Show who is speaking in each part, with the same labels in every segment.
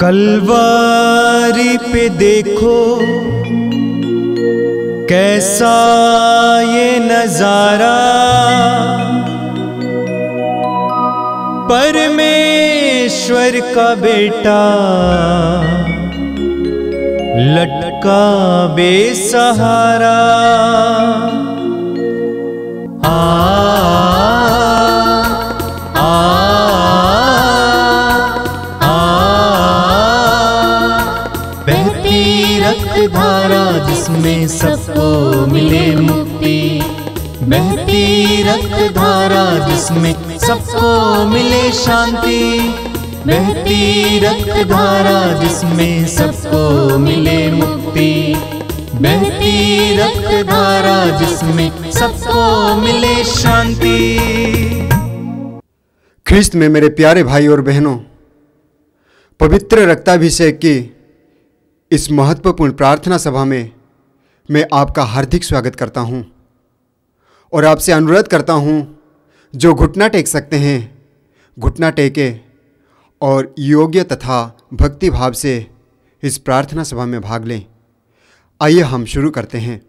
Speaker 1: कलवारी पे देखो कैसा ये नजारा, परमेश्वर का बेटा लटका बेसहारा।
Speaker 2: धारा जिसमें सबको मिले मुक्ति, बहती रक्त धारा जिसमें सबको मिले शांति, बहती रक्त धारा जिसमें सबको मिले मुक्ति, बहती रक्त धारा जिसमें सबको मिले शांति।
Speaker 3: ख्रिस्त में मेरे प्यारे भाई और बहनों, पवित्र रक्ताभिषेक की इस महत्वपूर्ण प्रार्थना सभा में मैं आपका हार्दिक स्वागत करता हूं और आपसे अनुरोध करता हूं, जो घुटना टेक सकते हैं घुटना टेके और योग्य तथा भक्ति भाव से इस प्रार्थना सभा में भाग लें। आइए हम शुरू करते हैं।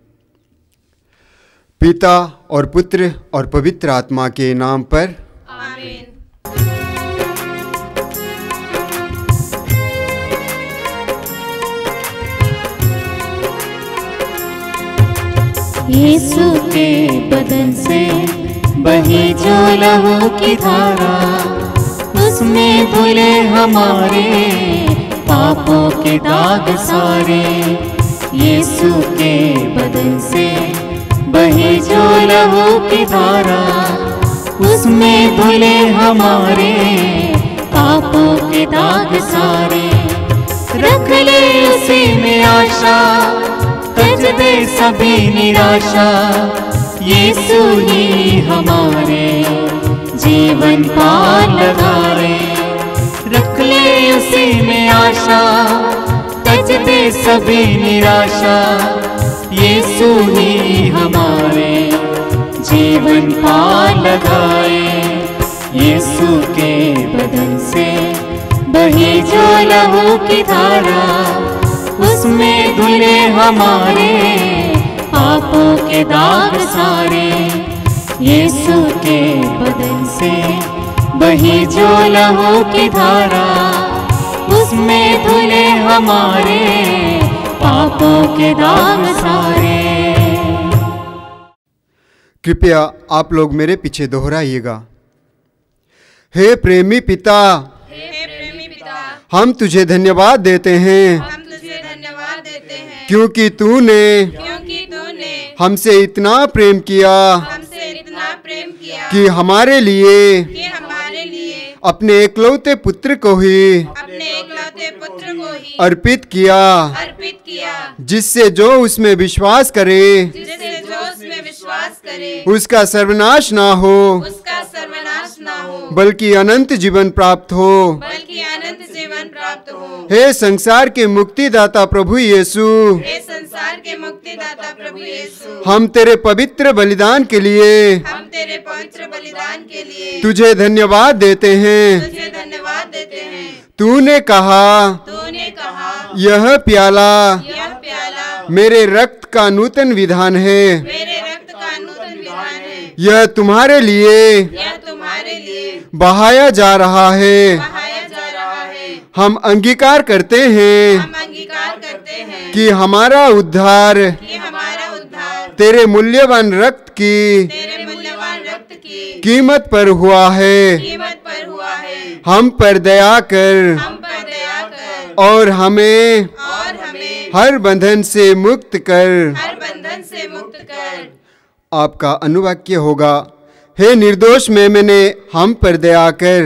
Speaker 3: पिता और पुत्र और पवित्र आत्मा के नाम पर
Speaker 4: आमीन।
Speaker 2: यीशु के बदन से बही जो लहू की धारा, उसमें धुले हमारे पापों के दाग सारे। यीशु के बदन से बही जो लहू की धारा, उसमें धुले हमारे पापों के दाग सारे। रख ले उसी में आशा, तज दे सभी निराशा, यीशु ही हमारे जीवन पार लगाए। रख ले उसी में आशा, तज दे सभी निराशा, यीशु ही हमारे जीवन पार लगाए। यीशु के बदन से बही जो लहू की धारा, उसमें धुले हमारे पापों के दाग सारे। यीशु के बदन से बही जो लहू की धारा, उसमें धुले हमारे पापों के दाग सारे।
Speaker 3: कृपया आप लोग मेरे पीछे दोहराइएगा। हे प्रेमी पिता, हम तुझे धन्यवाद देते हैं क्योंकि तूने हमसे इतना प्रेम किया कि हमारे लिए अपने एकलौते पुत्र को ही अर्पित किया, जिससे जो उसमें विश्वास करे उसका सर्वनाश ना हो, बल्कि अनंत जीवन प्राप्त हो। हे संसार के मुक्तिदाता प्रभु यीशु, हम तेरे पवित्र बलिदान के लिए तुझे धन्यवाद देते हैं। तूने कहा यह प्याला मेरे रक्त का नूतन विधान है, यह तुम्हारे लिए बहाया जा रहा है। हम अंगीकार करते हैं कि हमारा उद्धार तेरे मूल्यवान रक्त की कीमत पर हुआ है। हम पर दया कर और हमें हर बंधन से मुक्त कर। आपका अनुवाक्य होगा, हे निर्दोष मेमने हम पर दया कर।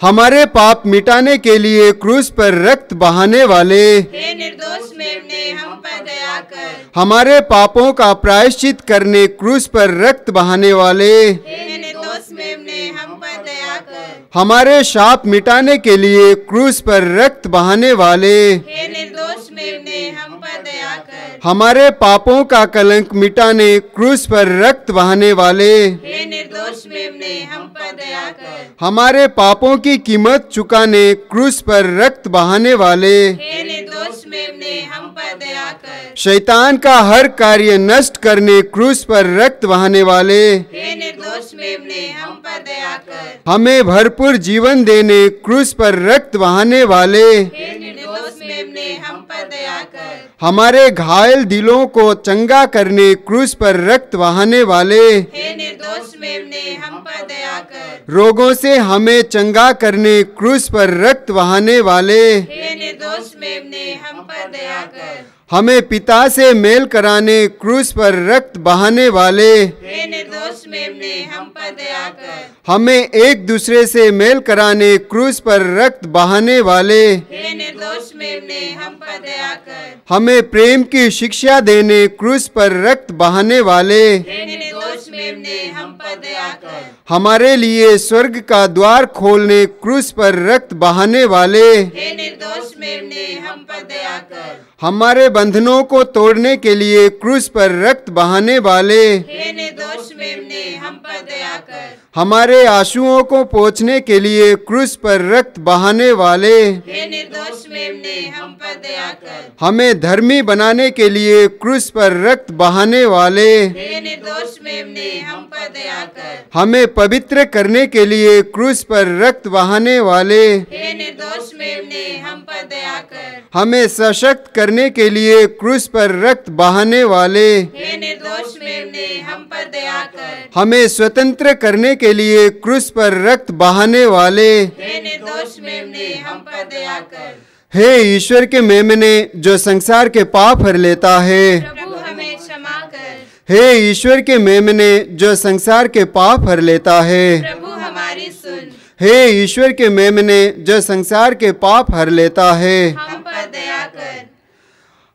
Speaker 3: हमारे पाप मिटाने के लिए क्रूस पर रक्त बहाने वाले,
Speaker 4: हे निर्दोष मेमने हम पर दया कर।
Speaker 3: हमारे पापों का प्रायश्चित करने क्रूस पर रक्त बहाने वाले,
Speaker 4: हे निर्दोष मेमने हम पर दया कर।
Speaker 3: हमारे शाप मिटाने के लिए क्रूस पर रक्त बहाने वाले,
Speaker 4: हे निर्दोष मेमने हम पर दया कर।
Speaker 3: हमारे पापों का कलंक मिटाने क्रूस पर रक्त बहाने वाले,
Speaker 4: हे निर्दोष मेमने हम पर दया कर।
Speaker 3: हमारे पापों की कीमत चुकाने क्रूस पर रक्त बहाने वाले,
Speaker 4: हे निर्दोष मेमने हम पर दया कर।
Speaker 3: शैतान का हर कार्य नष्ट करने क्रूस पर रक्त बहाने वाले,
Speaker 4: हे निर्दोष मेमने हम पर दया कर।
Speaker 3: हमें भरपूर जीवन देने क्रूस पर रक्त बहाने वाले,
Speaker 4: हे निर्दोष मेमने हम पर दया कर।
Speaker 3: हमारे घायल दिलों को चंगा करने क्रूस पर रक्त बहाने वाले,
Speaker 4: हे निर्दोष मेमने हम पर दया कर।
Speaker 3: रोगों से हमें चंगा करने क्रूस पर रक्त बहाने वाले,
Speaker 4: हे निर्दोष मेमने हम पर दया कर।
Speaker 3: हमें पिता से मेल कराने क्रूस पर रक्त बहाने वाले,
Speaker 4: हे निर्दोष मेमने हम पर दया कर।
Speaker 3: हमें एक दूसरे से मेल कराने क्रूस पर रक्त बहाने वाले,
Speaker 4: हे निर्दोष मेमने हम पर दया कर।
Speaker 3: हमें प्रेम की शिक्षा देने क्रूस पर रक्त बहाने वाले,
Speaker 4: हे निर्दोष मेमने हम पर दया कर।
Speaker 3: हमारे लिए स्वर्ग का द्वार खोलने क्रूस पर रक्त बहाने वाले,
Speaker 4: हे निर्दोष मेमने हम पर दया कर।
Speaker 3: हमारे बंधनों को तोड़ने के लिए क्रूस पर रक्त बहाने वाले,
Speaker 4: हे निर्दोष मेमने हम पर दया कर।
Speaker 3: हमारे आंसुओं को पोंछने के लिए क्रूस पर रक्त बहाने वाले,
Speaker 4: हे निर्दोष मेमने हम पर दया कर।
Speaker 3: हमें धर्मी बनाने के लिए क्रूस पर रक्त बहाने वाले,
Speaker 4: हे निर्दोष मेमने हम पर दया कर।
Speaker 3: हमें पवित्र करने के लिए क्रूस पर रक्त बहाने वाले,
Speaker 4: हे निर्दोष मेमने हम पर दया कर।
Speaker 3: हमें सशक्त करने के लिए क्रूस पर रक्त बहाने वाले,
Speaker 4: हे निर्दोष मेमने हम पर दया कर।
Speaker 3: हमें स्वतंत्र करने के लिए क्रूस पर रक्त बहाने वाले,
Speaker 4: हे निर्दोष मेमने हम पर दया कर।
Speaker 3: हे ईश्वर के मेमने जो संसार के पाप हर लेता है,
Speaker 4: प्रभु हमें क्षमा कर।
Speaker 3: हे ईश्वर के मेमने जो संसार के पाप हर लेता है,
Speaker 4: प्रभु हमारी सुन।
Speaker 3: हे ईश्वर के मेमने जो संसार के पाप हर लेता है,
Speaker 4: हम पर दया कर।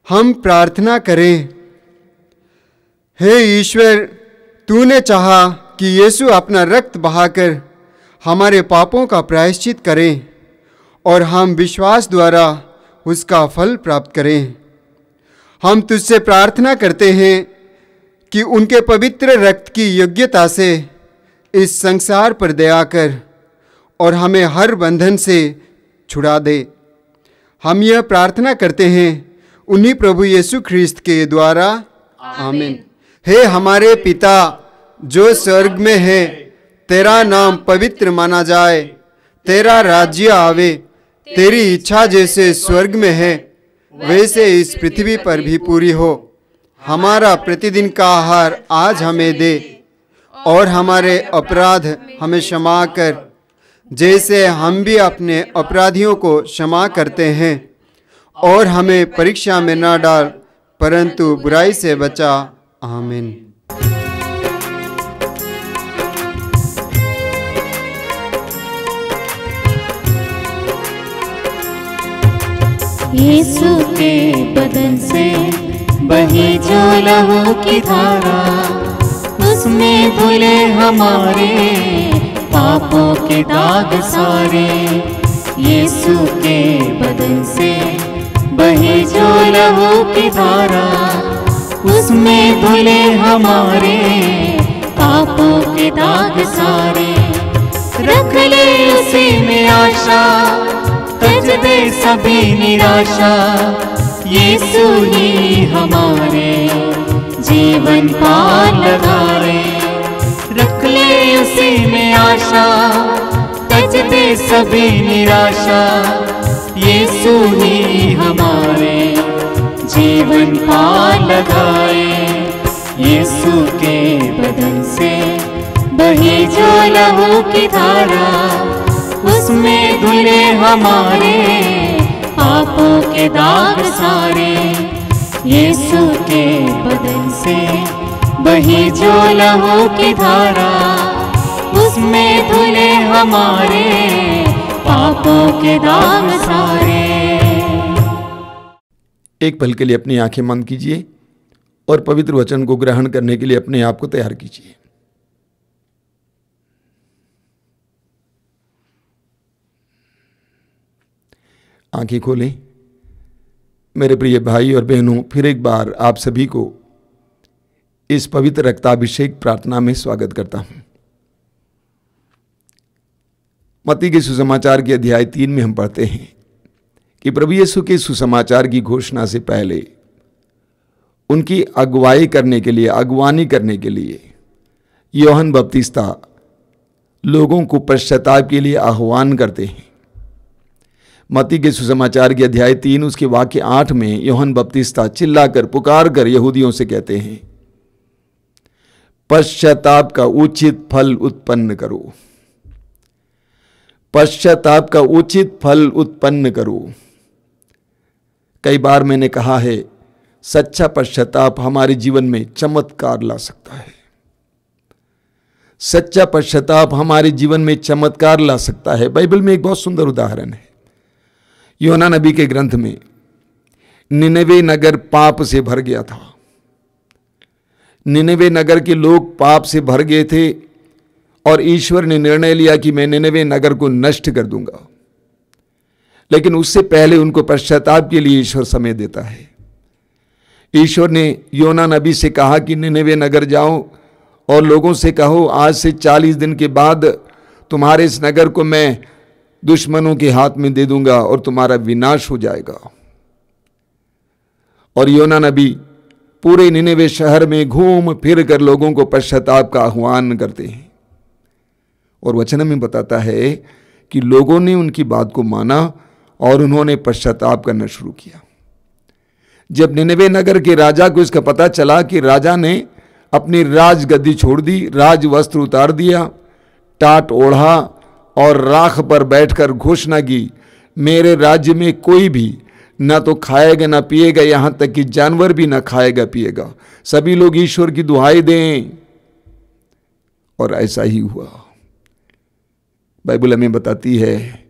Speaker 3: हम प्रार्थना करें। हे ईश्वर, तूने चाहा कि यीशु अपना रक्त बहाकर हमारे पापों का प्रायश्चित करें और हम विश्वास द्वारा उसका फल प्राप्त करें। हम तुझसे प्रार्थना करते हैं कि उनके पवित्र रक्त की योग्यता से इस संसार पर दया कर और हमें हर बंधन से छुड़ा दे। हम यह प्रार्थना करते हैं उन्हीं प्रभु यीशु ख्रीस्त के द्वारा, आमीन। हे हमारे पिता जो स्वर्ग में है, तेरा नाम पवित्र माना जाए, तेरा राज्य आवे, तेरी इच्छा जैसे स्वर्ग में है वैसे इस पृथ्वी पर भी पूरी हो। हमारा प्रतिदिन का आहार आज हमें दे और हमारे अपराध हमें क्षमा कर, जैसे हम भी अपने अपराधियों को क्षमा करते हैं, और हमें परीक्षा में न डाल परंतु बुराई से बचा। आमीन।
Speaker 2: यीशु के बदन से बही जो लहू की धारा, उसमें धुले हमारे पापों के दाग सारे। यीशु के बदन से बही जो लहू की धारा, उसमें धुले हमारे पापों के दाग सारे। रख ले उसी में आशा, तज दे सभी निराशा, यीशु ही हमारे जीवन पार लगाए। रख ले उसी में आशा, तज दे सभी निराशा, यीशु ही हमारे जीवन पार लगाए। यीशु के बदन से बही जो लहू की धारा, उसमें धुले हमारे पापों के दाग सारे। यीशु के बदन से बही जो लहू की धारा, उसमें धुले हमारे पापों के दाग सारे।
Speaker 5: एक पल के लिए अपनी आंखें बंद कीजिए और पवित्र वचन को ग्रहण करने के लिए अपने आप को तैयार कीजिए। आंखें खोलें। मेरे प्रिय भाई और बहनों, फिर एक बार आप सभी को इस पवित्र रक्ताभिषेक प्रार्थना में स्वागत करता हूं। मत्ती के सुसमाचार के अध्याय 3 में हम पढ़ते हैं कि प्रभु यीशु के सुसमाचार की घोषणा से पहले उनकी अगुवाई करने के लिए, अगवानी करने के लिए यूहन्ना बपतिस्ता लोगों को पश्चाताप के लिए आह्वान करते हैं। मत्ती के सुसमाचार के अध्याय 3 उसके वाक्य 8 में यूहन्ना बपतिस्ता चिल्लाकर पुकार कर यहूदियों से कहते हैं, पश्चाताप का उचित फल उत्पन्न करो, पश्चाताप का उचित फल उत्पन्न करो। कई बार मैंने कहा है, सच्चा पश्चाताप हमारे जीवन में चमत्कार ला सकता है। सच्चा पश्चाताप हमारे जीवन में चमत्कार ला सकता है। बाइबल में एक बहुत सुंदर उदाहरण है। योना नबी के ग्रंथ में निनवे नगर पाप से भर गया था। निनवे नगर के लोग पाप से भर गए थे और ईश्वर ने निर्णय लिया कि मैं निनवे नगर को नष्ट कर दूंगा। लेकिन उससे पहले उनको पश्चाताप के लिए ईश्वर समय देता है। ईश्वर ने योना नबी से कहा कि निनवे नगर जाओ और लोगों से कहो, आज से 40 दिन के बाद तुम्हारे इस नगर को मैं दुश्मनों के हाथ में दे दूंगा और तुम्हारा विनाश हो जाएगा। और योना नबी पूरे निनवे शहर में घूम फिर कर लोगों को पश्चाताप का आह्वान करते हैं। और वचन में बताता है कि लोगों ने उनकी बात को माना और उन्होंने पश्चाताप करना शुरू किया। जब निनवे नगर के राजा को इसका पता चला कि राजा ने अपनी राजगद्दी छोड़ दी, राज वस्त्र उतार दिया, टाट ओढ़ा और राख पर बैठकर घोषणा की, मेरे राज्य में कोई भी ना तो खाएगा ना पिएगा, यहां तक कि जानवर भी ना खाएगा पिएगा, सभी लोग ईश्वर की दुहाई दें। और ऐसा ही हुआ। बाइबल हमें बताती है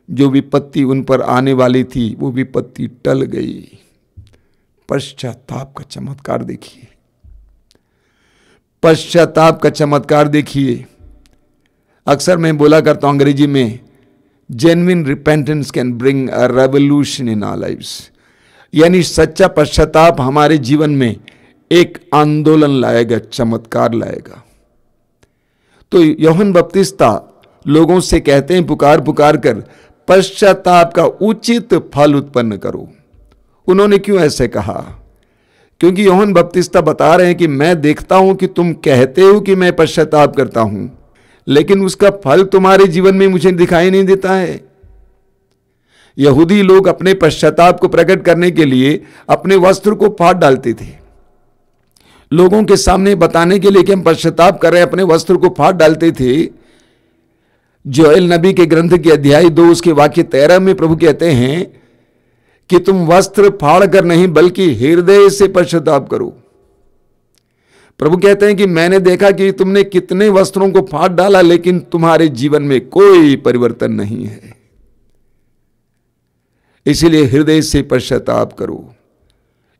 Speaker 5: जो विपत्ति उन पर आने वाली थी वो विपत्ति टल गई। पश्चाताप का चमत्कार देखिए, पश्चाताप का चमत्कार देखिए। अक्सर मैं बोला करता हूं अंग्रेजी में, genuine repentance can bring a revolution in our lives. यानी सच्चा पश्चाताप हमारे जीवन में एक आंदोलन लाएगा, चमत्कार लाएगा। तो यूहन्ना बपतिस्ता लोगों से कहते हैं पुकार पुकार कर, पश्चाताप का उचित फल उत्पन्न करो। उन्होंने क्यों ऐसे कहा? क्योंकि यूहन्ना बपतिस्ता बता रहे हैं कि मैं देखता हूं कि तुम कहते हो कि मैं पश्चाताप करता हूं, लेकिन उसका फल तुम्हारे जीवन में मुझे दिखाई नहीं देता है। यहूदी लोग अपने पश्चाताप को प्रकट करने के लिए अपने वस्त्र को फाड़ डालते थे। लोगों के सामने बताने के लिए कि हम पश्चाताप कर रहे हैं, अपने वस्त्र को फाड़ डालते थे। जोएल नबी के ग्रंथ के अध्याय 2 उसके वाक्य 13 में प्रभु कहते हैं कि तुम वस्त्र फाड़ कर नहीं बल्कि हृदय से पश्चाताप करो। प्रभु कहते हैं कि मैंने देखा कि तुमने कितने वस्त्रों को फाड़ डाला, लेकिन तुम्हारे जीवन में कोई परिवर्तन नहीं है। इसीलिए हृदय से पश्चाताप करो।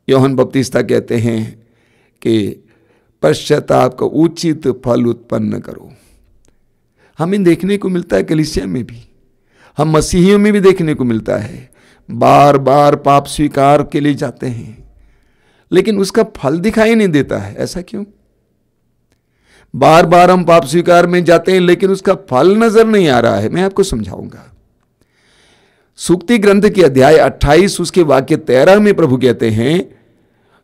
Speaker 5: यूहन्ना बपतिस्ता कहते हैं कि पश्चाताप का उचित फल उत्पन्न करो। हमें देखने को मिलता है कलीसिया में भी, हम मसीहियों में भी देखने को मिलता है। बार बार पाप स्वीकार के लिए जाते हैं, लेकिन उसका फल दिखाई नहीं देता है। ऐसा क्यों? बार बार हम पाप स्वीकार में जाते हैं, लेकिन उसका फल नजर नहीं आ रहा है। मैं आपको समझाऊंगा। सूक्ति ग्रंथ के अध्याय 28 उसके वाक्य 13 में प्रभु कहते हैं,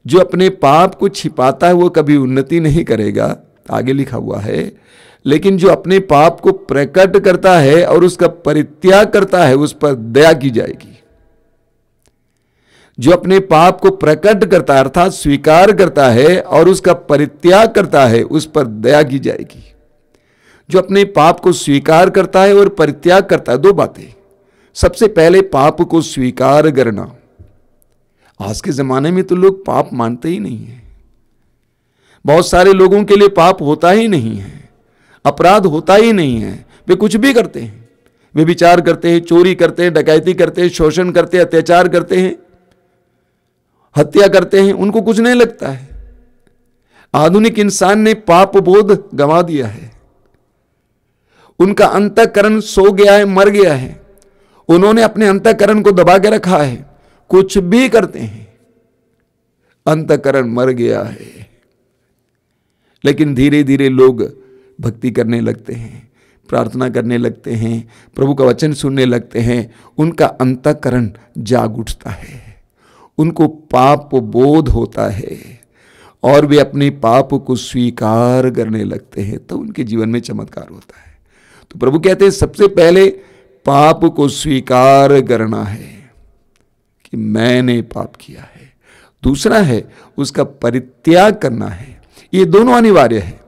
Speaker 5: जो अपने पाप को छिपाता है वो कभी उन्नति नहीं करेगा। आगे लिखा हुआ है, लेकिन जो अपने पाप को प्रकट करता है और उसका परित्याग करता है उस पर दया की जाएगी। जो अपने पाप को प्रकट करता है अर्थात स्वीकार करता है और उसका परित्याग करता है उस पर दया की जाएगी। जो अपने पाप को स्वीकार करता है और परित्याग करता है, दो बातें। सबसे पहले पाप को स्वीकार करना। आज के जमाने में तो लोग पाप मानते ही नहीं है। बहुत सारे लोगों के लिए पाप होता ही नहीं है, अपराध होता ही नहीं है। वे कुछ भी करते हैं, वे विचार करते हैं, चोरी करते हैं, डकैती करते हैं, शोषण करते हैं, अत्याचार करते हैं, हत्या करते हैं, उनको कुछ नहीं लगता है। आधुनिक इंसान ने पाप बोध गंवा दिया है। उनका अंतःकरण सो गया है, मर गया है। उन्होंने अपने अंतःकरण को दबा के रखा है। कुछ भी करते हैं, अंतःकरण मर गया है। लेकिन धीरे धीरे लोग भक्ति करने लगते हैं, प्रार्थना करने लगते हैं, प्रभु का वचन सुनने लगते हैं, उनका अंतःकरण जाग उठता है, उनको पाप बोध होता है और वे अपने पाप को स्वीकार करने लगते हैं, तो उनके जीवन में चमत्कार होता है। तो प्रभु कहते हैं सबसे पहले पाप को स्वीकार करना है कि मैंने पाप किया है। दूसरा है उसका परित्याग करना है। ये दोनों अनिवार्य है।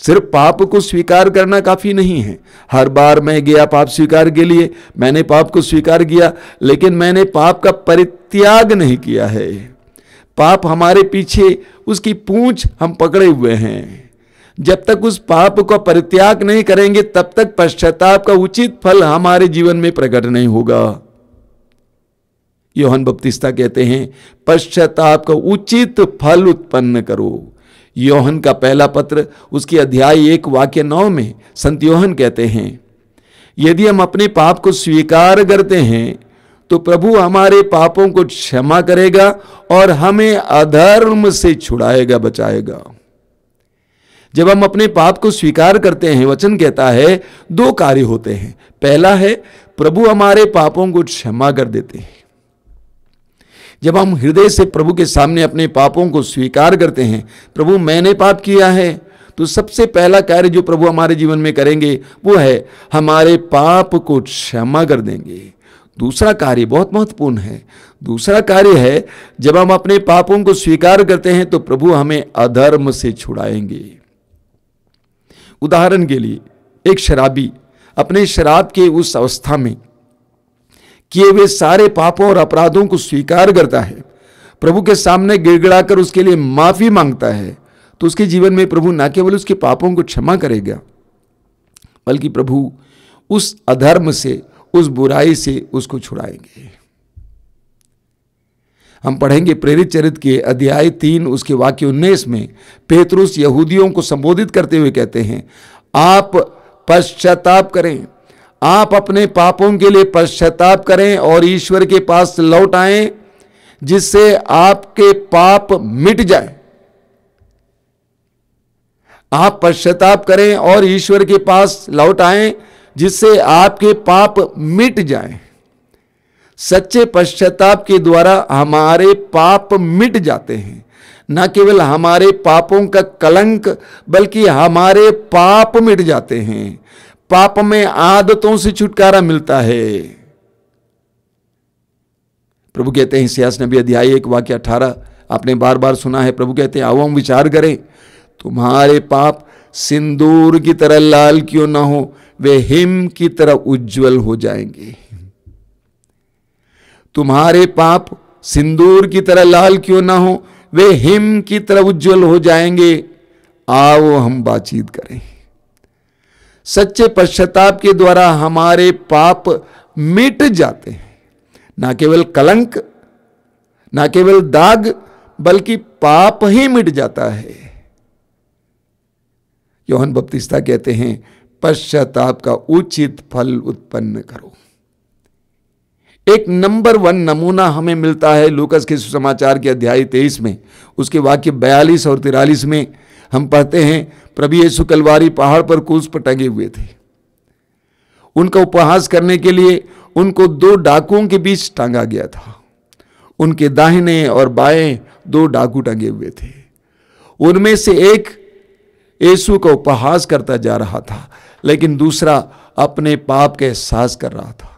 Speaker 5: सिर्फ पाप को स्वीकार करना काफी नहीं है। हर बार मैं गया पाप स्वीकार के लिए, मैंने पाप को स्वीकार किया, लेकिन मैंने पाप का परित्याग नहीं किया है। पाप हमारे पीछे, उसकी पूंछ हम पकड़े हुए हैं। जब तक उस पाप का परित्याग नहीं करेंगे तब तक पश्चाताप का उचित फल हमारे जीवन में प्रकट नहीं होगा। यूहन्ना बपतिस्ता कहते हैं पश्चाताप का उचित फल उत्पन्न करो। यूहन्ना का पहला पत्र उसकी अध्याय 1 वाक्य 9 में संत यूहन्ना कहते हैं यदि हम अपने पाप को स्वीकार करते हैं तो प्रभु हमारे पापों को क्षमा करेगा और हमें अधर्म से छुड़ाएगा, बचाएगा। जब हम अपने पाप को स्वीकार करते हैं, वचन कहता है 2 कार्य होते हैं। पहला है प्रभु हमारे पापों को क्षमा कर देते हैं। जब हम हृदय से प्रभु के सामने अपने पापों को स्वीकार करते हैं, प्रभु मैंने पाप किया है, तो सबसे पहला कार्य जो प्रभु हमारे जीवन में करेंगे वो है हमारे पाप को क्षमा कर देंगे। दूसरा कार्य बहुत महत्वपूर्ण है। दूसरा कार्य है जब हम अपने पापों को स्वीकार करते हैं तो प्रभु हमें अधर्म से छुड़ाएंगे। उदाहरण के लिए एक शराबी अपने शराब के उस अवस्था में किए हुए सारे पापों और अपराधों को स्वीकार करता है, प्रभु के सामने गिड़गिड़ाकर उसके लिए माफी मांगता है, तो उसके जीवन में प्रभु न केवल उसके पापों को क्षमा करेगा बल्कि प्रभु उस अधर्म से, उस बुराई से उसको छुड़ाएंगे। हम पढ़ेंगे प्रेरित चरित्र के अध्याय 3 उसके वाक्य 19 में पेतरुस यहूदियों को संबोधित करते हुए कहते हैं आप पश्चाताप करें, आप अपने पापों के लिए पश्चाताप करें और ईश्वर के पास लौट आएं जिससे आपके पाप मिट जाए। आप पश्चाताप करें और ईश्वर के पास लौट आएं जिससे आपके पाप मिट जाएं। सच्चे पश्चाताप के द्वारा हमारे पाप मिट जाते हैं। न केवल हमारे पापों का कलंक बल्कि हमारे पाप मिट जाते हैं। पाप में आदतों से छुटकारा मिलता है। प्रभु कहते हैं इसायास नबी अध्याय 1 वाक्य 18 आपने बार बार सुना है। प्रभु कहते हैं आओ हम विचार करें, तुम्हारे पाप सिंदूर की तरह लाल क्यों ना हो, वे हिम की तरह उज्जवल हो जाएंगे। तुम्हारे पाप सिंदूर की तरह लाल क्यों ना हो, वे हिम की तरह उज्जवल हो जाएंगे। आओ हम बातचीत करें। सच्चे पश्चाताप के द्वारा हमारे पाप मिट जाते हैं। ना केवल कलंक, ना केवल दाग, बल्कि पाप ही मिट जाता है। यूहन्ना बपतिस्ता कहते हैं पश्चाताप का उचित फल उत्पन्न करो। एक नंबर 1 नमूना हमें मिलता है लूकास के सुसमाचार के अध्याय 23 में उसके वाक्य 42 और 43 में हम पढ़ते हैं प्रभु यीशु कलवारी पहाड़ पर क्रूस पर टंगे हुए थे। उनका उपहास करने के लिए उनको 2 डाकुओं के बीच टांगा गया था। उनके दाहिने और बाएं 2 डाकू टंगे हुए थे। उनमें से एक यीशु का उपहास करता जा रहा था, लेकिन दूसरा अपने पाप का एहसास कर रहा था।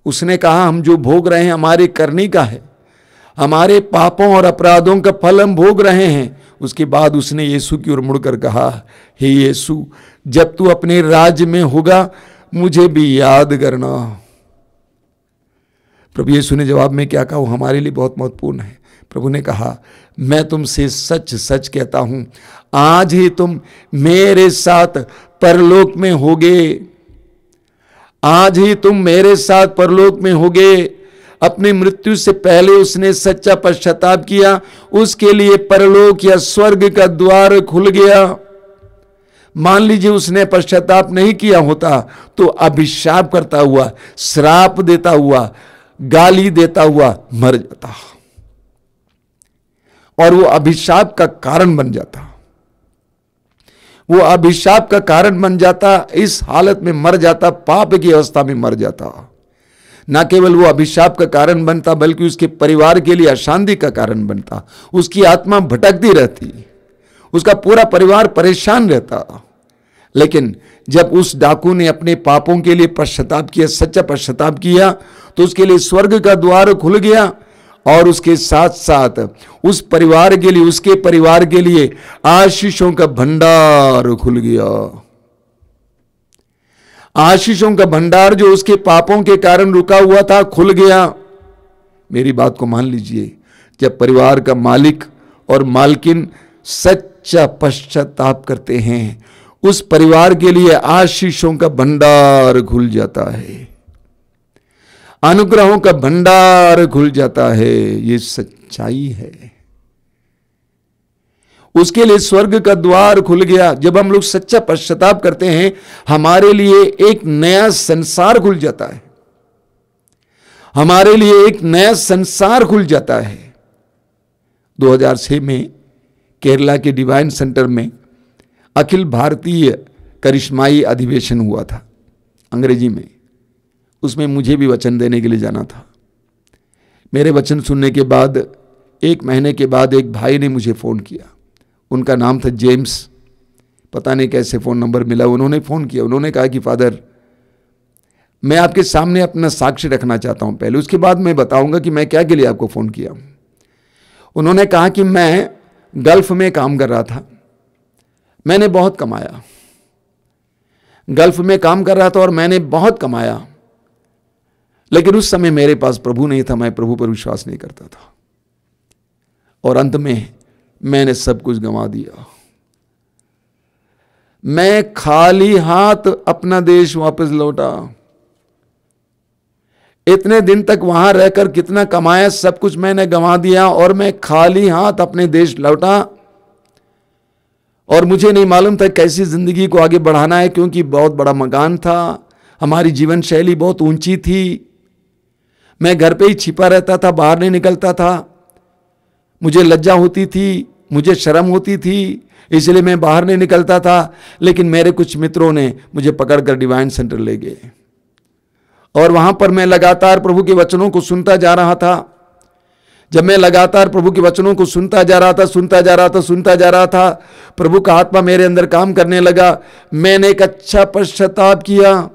Speaker 5: उसने कहा हम जो भोग रहे हैं हमारे करनी का है, हमारे पापों और अपराधों का फल हम भोग रहे हैं। उसके बाद उसने यीशु की ओर मुड़कर कहा हे यीशु, जब तू अपने राज्य में होगा मुझे भी याद करना। प्रभु यीशु ने जवाब में क्या कहा वो हमारे लिए बहुत महत्वपूर्ण है। प्रभु ने कहा मैं तुमसे सच सच कहता हूं, आज ही तुम मेरे साथ परलोक में होगे। आज ही तुम मेरे साथ परलोक में होगे। अपनी मृत्यु से पहले उसने सच्चा पश्चाताप किया, उसके लिए परलोक या स्वर्ग का द्वार खुल गया। मान लीजिए उसने पश्चाताप नहीं किया होता तो अभिशाप करता हुआ, श्राप देता हुआ, गाली देता हुआ मर जाता। और वो अभिशाप का कारण बन जाता, वो अभिशाप का कारण बन जाता, इस हालत में मर जाता, पाप की अवस्था में मर जाता। ना केवल वो अभिशाप का कारण बनता बल्कि उसके परिवार के लिए अशांति का कारण बनता, उसकी आत्मा भटकती रहती, उसका पूरा परिवार परेशान रहता। लेकिन जब उस डाकू ने अपने पापों के लिए पश्चाताप किया, सच्चा पश्चाताप किया, तो उसके लिए स्वर्ग का द्वार खुल गया और उसके साथ साथ उस परिवार के लिए, उसके परिवार के लिए आशीषों का भंडार खुल गया। आशीषों का भंडार जो उसके पापों के कारण रुका हुआ था खुल गया। मेरी बात को मान लीजिए, जब परिवार का मालिक और मालकिन सच्चा पश्चाताप करते हैं, उस परिवार के लिए आशीषों का भंडार खुल जाता है, अनुग्रहों का भंडार खुल जाता है। ये सच्चाई है। उसके लिए स्वर्ग का द्वार खुल गया। जब हम लोग सच्चा पश्चाताप करते हैं, हमारे लिए एक नया संसार खुल जाता है, हमारे लिए एक नया संसार खुल जाता है। 2006 में केरला के डिवाइन सेंटर में अखिल भारतीय करिश्माई अधिवेशन हुआ था अंग्रेजी में। उसमें मुझे भी वचन देने के लिए जाना था। मेरे वचन सुनने के बाद 1 महीने के बाद एक भाई ने मुझे फ़ोन किया। उनका नाम था जेम्स, पता नहीं कैसे फ़ोन नंबर मिला। उन्होंने फ़ोन किया, उन्होंने कहा कि फादर, मैं आपके सामने अपना साक्ष्य रखना चाहता हूँ पहले, उसके बाद मैं बताऊँगा कि मैं क्या के लिए आपको फ़ोन किया। उन्होंने कहा कि मैं गल्फ़ में काम कर रहा था, मैंने बहुत कमाया, गल्फ़ में काम कर रहा था और मैंने बहुत कमाया, लेकिन उस समय मेरे पास प्रभु नहीं था, मैं प्रभु पर विश्वास नहीं करता था और अंत में मैंने सब कुछ गंवा दिया। मैं खाली हाथ अपना देश वापस लौटा। इतने दिन तक वहां रहकर कितना कमाया, सब कुछ मैंने गंवा दिया और मैं खाली हाथ अपने देश लौटा। और मुझे नहीं मालूम था कैसी जिंदगी को आगे बढ़ाना है, क्योंकि बहुत बड़ा मकान था, हमारी जीवन शैली बहुत ऊंची थी। मैं घर पे ही छिपा रहता था, बाहर नहीं निकलता था। मुझे लज्जा होती थी, मुझे शर्म होती थी, इसलिए मैं बाहर नहीं निकलता था। लेकिन मेरे कुछ मित्रों ने मुझे पकड़कर डिवाइन सेंटर ले गए और वहां पर मैं लगातार प्रभु के वचनों को सुनता जा रहा था। जब मैं लगातार प्रभु के वचनों को सुनता जा रहा था, प्रभु का आत्मा मेरे अंदर काम करने लगा। मैंने एक अच्छा पश्चाताप किया।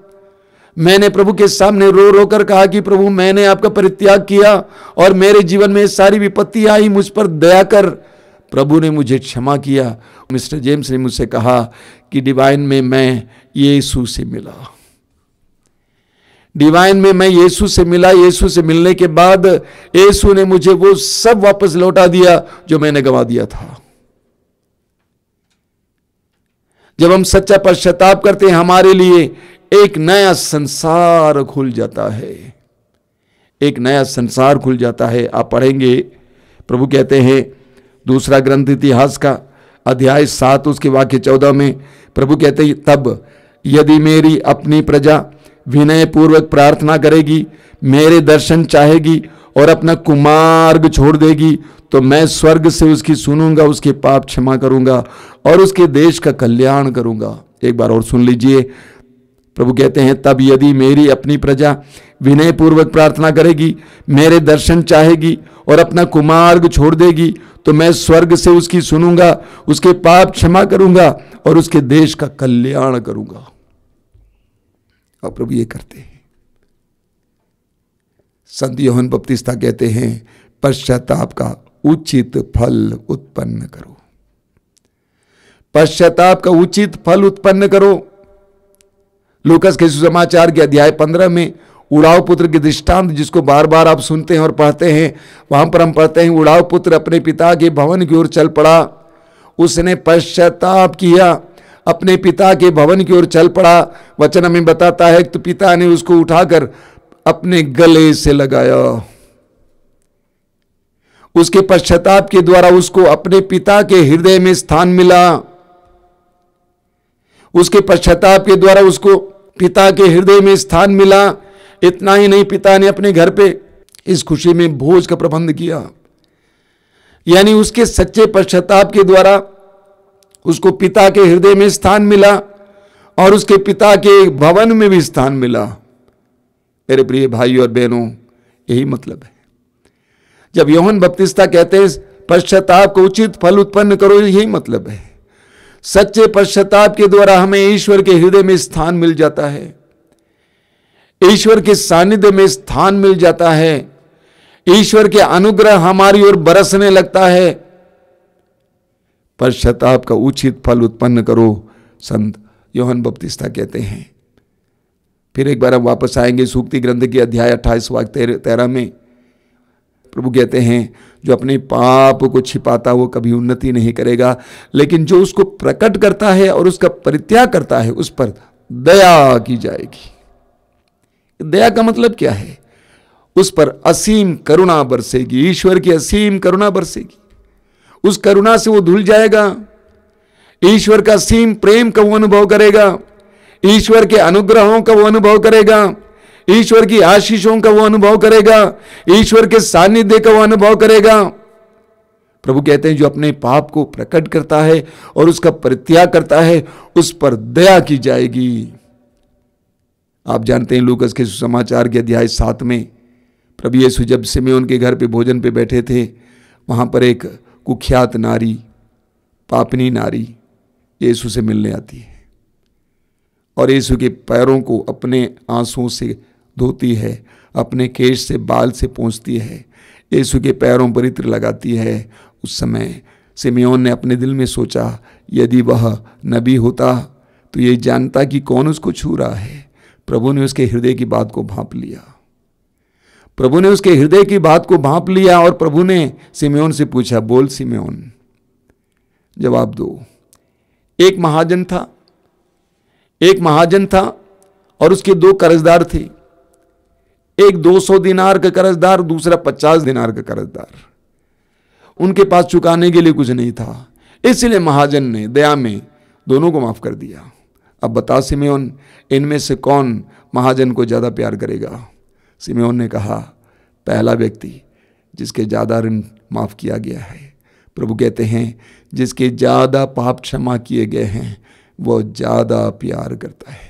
Speaker 5: मैंने प्रभु के सामने रो रो कर कहा कि प्रभु, मैंने आपका परित्याग किया और मेरे जीवन में सारी विपत्ति आई, मुझ पर दया कर। प्रभु ने मुझे क्षमा किया। मिस्टर जेम्स ने मुझसे कहा कि डिवाइन में मैं यीशु से मिला। डिवाइन में मैं यीशु से मिला। यीशु से मिलने के बाद यीशु ने मुझे वो सब वापस लौटा दिया जो मैंने गंवा दिया था। जब हम सच्चा पश्चाताप करते हैं, हमारे लिए एक नया संसार खुल जाता है, एक नया संसार खुल जाता है। आप पढ़ेंगे, प्रभु कहते हैं दूसरा ग्रंथ इतिहास का अध्याय 7 उसके वाक्य 14 में प्रभु कहते हैं, तब यदि मेरी अपनी प्रजा विनय पूर्वक प्रार्थना करेगी, मेरे दर्शन चाहेगी और अपना कुमार्ग छोड़ देगी, तो मैं स्वर्ग से उसकी सुनूंगा, उसके पाप क्षमा करूंगा और उसके देश का कल्याण करूंगा। एक बार और सुन लीजिए, प्रभु कहते हैं, तब यदि मेरी अपनी प्रजा विनय पूर्वक प्रार्थना करेगी, मेरे दर्शन चाहेगी और अपना कुमार्ग छोड़ देगी, तो मैं स्वर्ग से उसकी सुनूंगा, उसके पाप क्षमा करूंगा और उसके देश का कल्याण करूंगा। और प्रभु ये करते हैं। संत यूहन्ना बपतिस्ता कहते हैं, पश्चाताप का उचित फल उत्पन्न करो। पश्चाताप का उचित फल उत्पन्न करो। लूकास के सुसमाचार के अध्याय 15 में उड़ाव पुत्र के दृष्टांत, जिसको बार बार आप सुनते हैं और पढ़ते हैं, वहां पर हम पढ़ते हैं, उड़ाव पुत्र अपने पिता के भवन की ओर चल पड़ा। उसने पश्चाताप किया, अपने पिता के भवन की ओर चल पड़ा। वचन हमें बताता है तो पिता ने उसको उठाकर अपने गले से लगाया। उसके पश्चाताप के द्वारा उसको अपने पिता के हृदय में स्थान मिला। उसके पश्चाताप के द्वारा उसको पिता के हृदय में स्थान मिला। इतना ही नहीं, पिता ने अपने घर पे इस खुशी में भोज का प्रबंध किया। यानी उसके सच्चे पश्चाताप के द्वारा उसको पिता के हृदय में स्थान मिला और उसके पिता के भवन में भी स्थान मिला। मेरे प्रिय भाई और बहनों, यही मतलब है जब यूहन्ना बपतिस्ता कहते हैं पश्चाताप को उचित फल उत्पन्न करो, यही मतलब है। सच्चे पश्चाताप के द्वारा हमें ईश्वर के हृदय में स्थान मिल जाता है, ईश्वर के सानिध्य में स्थान मिल जाता है, ईश्वर के अनुग्रह हमारी ओर बरसने लगता है। पश्चाताप का उचित फल उत्पन्न करो, संत यूहन्ना बपतिस्ता कहते हैं। फिर एक बार हम वापस आएंगे सूक्ति ग्रंथ के अध्याय 28 वाक्य 13 में। प्रभु कहते हैं जो अपने पाप को छिपाता वो कभी उन्नति नहीं करेगा, लेकिन जो उसको प्रकट करता है और उसका परित्याग करता है उस पर दया की जाएगी। दया का मतलब क्या है? उस पर असीम करुणा बरसेगी, ईश्वर की असीम करुणा बरसेगी। उस करुणा से वो धुल जाएगा, ईश्वर का असीम प्रेम का वो अनुभव करेगा, ईश्वर के अनुग्रहों का वो अनुभव करेगा, ईश्वर की आशीषों का वो अनुभव करेगा, ईश्वर के सानिध्य का वो अनुभव करेगा। प्रभु कहते हैं जो अपने पाप को प्रकट करता है और उसका परित्याग करता है उस पर दया की जाएगी। आप जानते हैं लूकास के सुसमाचार के अध्याय 7 में प्रभु यीशु जब सिमेओन के घर पे भोजन पे बैठे थे, वहां पर एक कुख्यात नारी, पापनी नारी यीशु से मिलने आती है और यीशु के पैरों को अपने आंसुओं से धोती है, अपने केश से बाल से पोंछती है, यीशु के पैरों पर इत्र लगाती है। उस समय सिमेओन ने अपने दिल में सोचा यदि वह नबी होता तो ये जानता कि कौन उसको छू रहा है। प्रभु ने उसके हृदय की बात को भांप लिया, प्रभु ने उसके हृदय की बात को भांप लिया और प्रभु ने सिमेओन से पूछा, बोल सिमेओन, जवाब दो। एक महाजन था और उसके 2 कर्जदार थे, एक 200 दिनार का कर्जदार, दूसरा 50 दिनार का कर्जदार। उनके पास चुकाने के लिए कुछ नहीं था, इसलिए महाजन ने दया में दोनों को माफ कर दिया। अब बता सिमेओन, इनमें से कौन महाजन को ज्यादा प्यार करेगा? सिमेओन ने कहा, पहला व्यक्ति जिसके ज्यादा ऋण माफ किया गया है। प्रभु कहते हैं जिसके ज्यादा पाप क्षमा किए गए हैं वो ज्यादा प्यार करता है।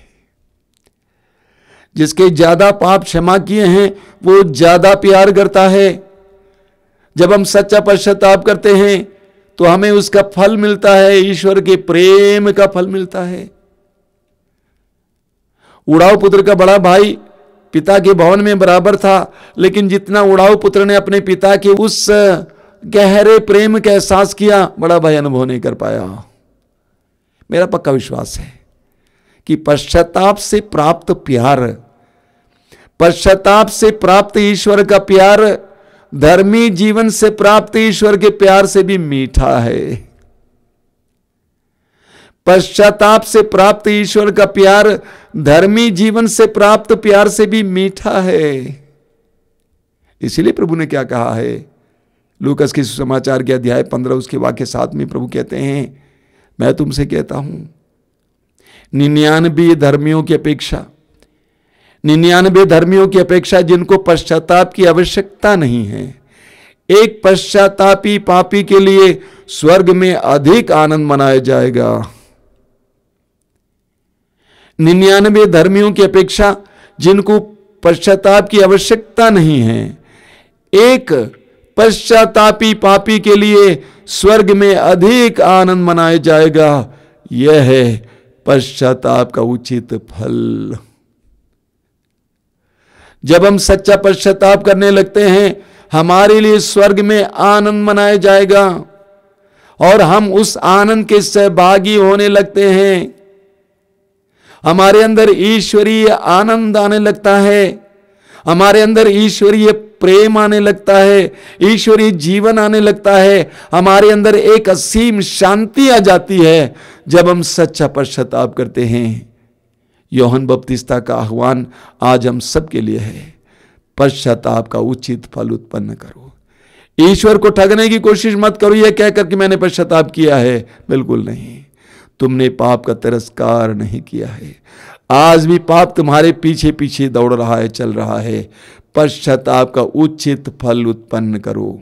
Speaker 5: जिसके ज्यादा पाप क्षमा किए हैं वो ज्यादा प्यार करता है। जब हम सच्चा पश्चाताप करते हैं तो हमें उसका फल मिलता है, ईश्वर के प्रेम का फल मिलता है। उड़ाऊ पुत्र का बड़ा भाई पिता के भवन में बराबर था, लेकिन जितना उड़ाऊ पुत्र ने अपने पिता के उस गहरे प्रेम का एहसास किया, बड़ा भाई अनुभव नहीं कर पाया। मेरा पक्का विश्वास है कि पश्चाताप से प्राप्त प्यार, पश्चाताप से प्राप्त ईश्वर का प्यार धर्मी जीवन से प्राप्त ईश्वर के प्यार से भी मीठा है। पश्चाताप से प्राप्त ईश्वर का प्यार धर्मी जीवन से प्राप्त प्यार से भी मीठा है। इसलिए प्रभु ने क्या कहा है? लूकास के सुसमाचार के अध्याय 15 उसके वाक्य 7 में प्रभु कहते हैं, मैं तुमसे कहता हूं 99 धर्मियों की अपेक्षा जिनको पश्चाताप की आवश्यकता नहीं है, एक पश्चातापी पापी के लिए स्वर्ग में अधिक आनंद मनाया जाएगा। 99 धर्मियों की अपेक्षा जिनको पश्चाताप की आवश्यकता नहीं है, एक पश्चातापी पापी के लिए स्वर्ग में अधिक आनंद मनाया जाएगा। यह है पश्चाताप का उचित फल। जब हम सच्चा पश्चाताप करने लगते हैं, हमारे लिए स्वर्ग में आनंद मनाया जाएगा और हम उस आनंद के सहभागी होने लगते हैं। हमारे अंदर ईश्वरीय आनंद आने लगता है, हमारे अंदर ईश्वरीय प्रेम आने लगता है, ईश्वरीय जीवन आने लगता है, हमारे अंदर एक असीम शांति आ जाती है जब हम सच्चा पश्चाताप करते हैं। यूहन्ना बपतिस्ता का आह्वान आज हम सबके लिए है, पश्चाताप का उचित फल उत्पन्न करो। ईश्वर को ठगने की कोशिश मत करो यह कहकर कि मैंने पश्चाताप किया है, बिल्कुल नहीं। तुमने पाप का तिरस्कार नहीं किया है, आज भी पाप तुम्हारे पीछे पीछे दौड़ रहा है, चल रहा है। पश्चाताप का उचित फल उत्पन्न करो।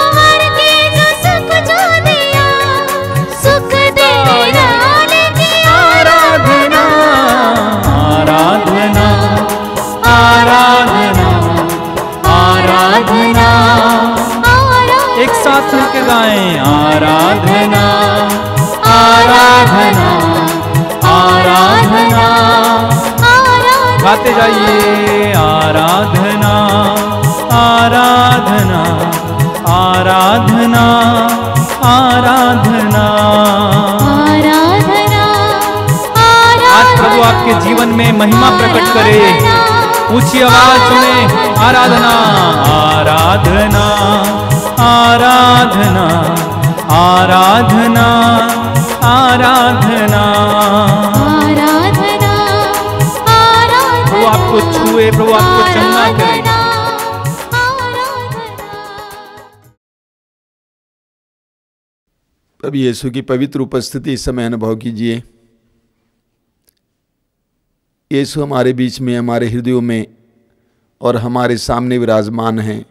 Speaker 1: आराधना आराधना आराधना। गाते जाइए आराधना आराधना आराधना आराधना। आज प्रभु आपके जीवन में महिमा प्रकट करे। ऊंची आवाज सुने आराधना आराधना आराधना आराधना आराधना। प्रभु आपको छुए, प्रभु आपको चंगा करे।
Speaker 5: प्रभु यीशु की पवित्र उपस्थिति इस समय अनुभव कीजिए। यीशु हमारे बीच में, हमारे हृदयों में और हमारे सामने विराजमान हैं।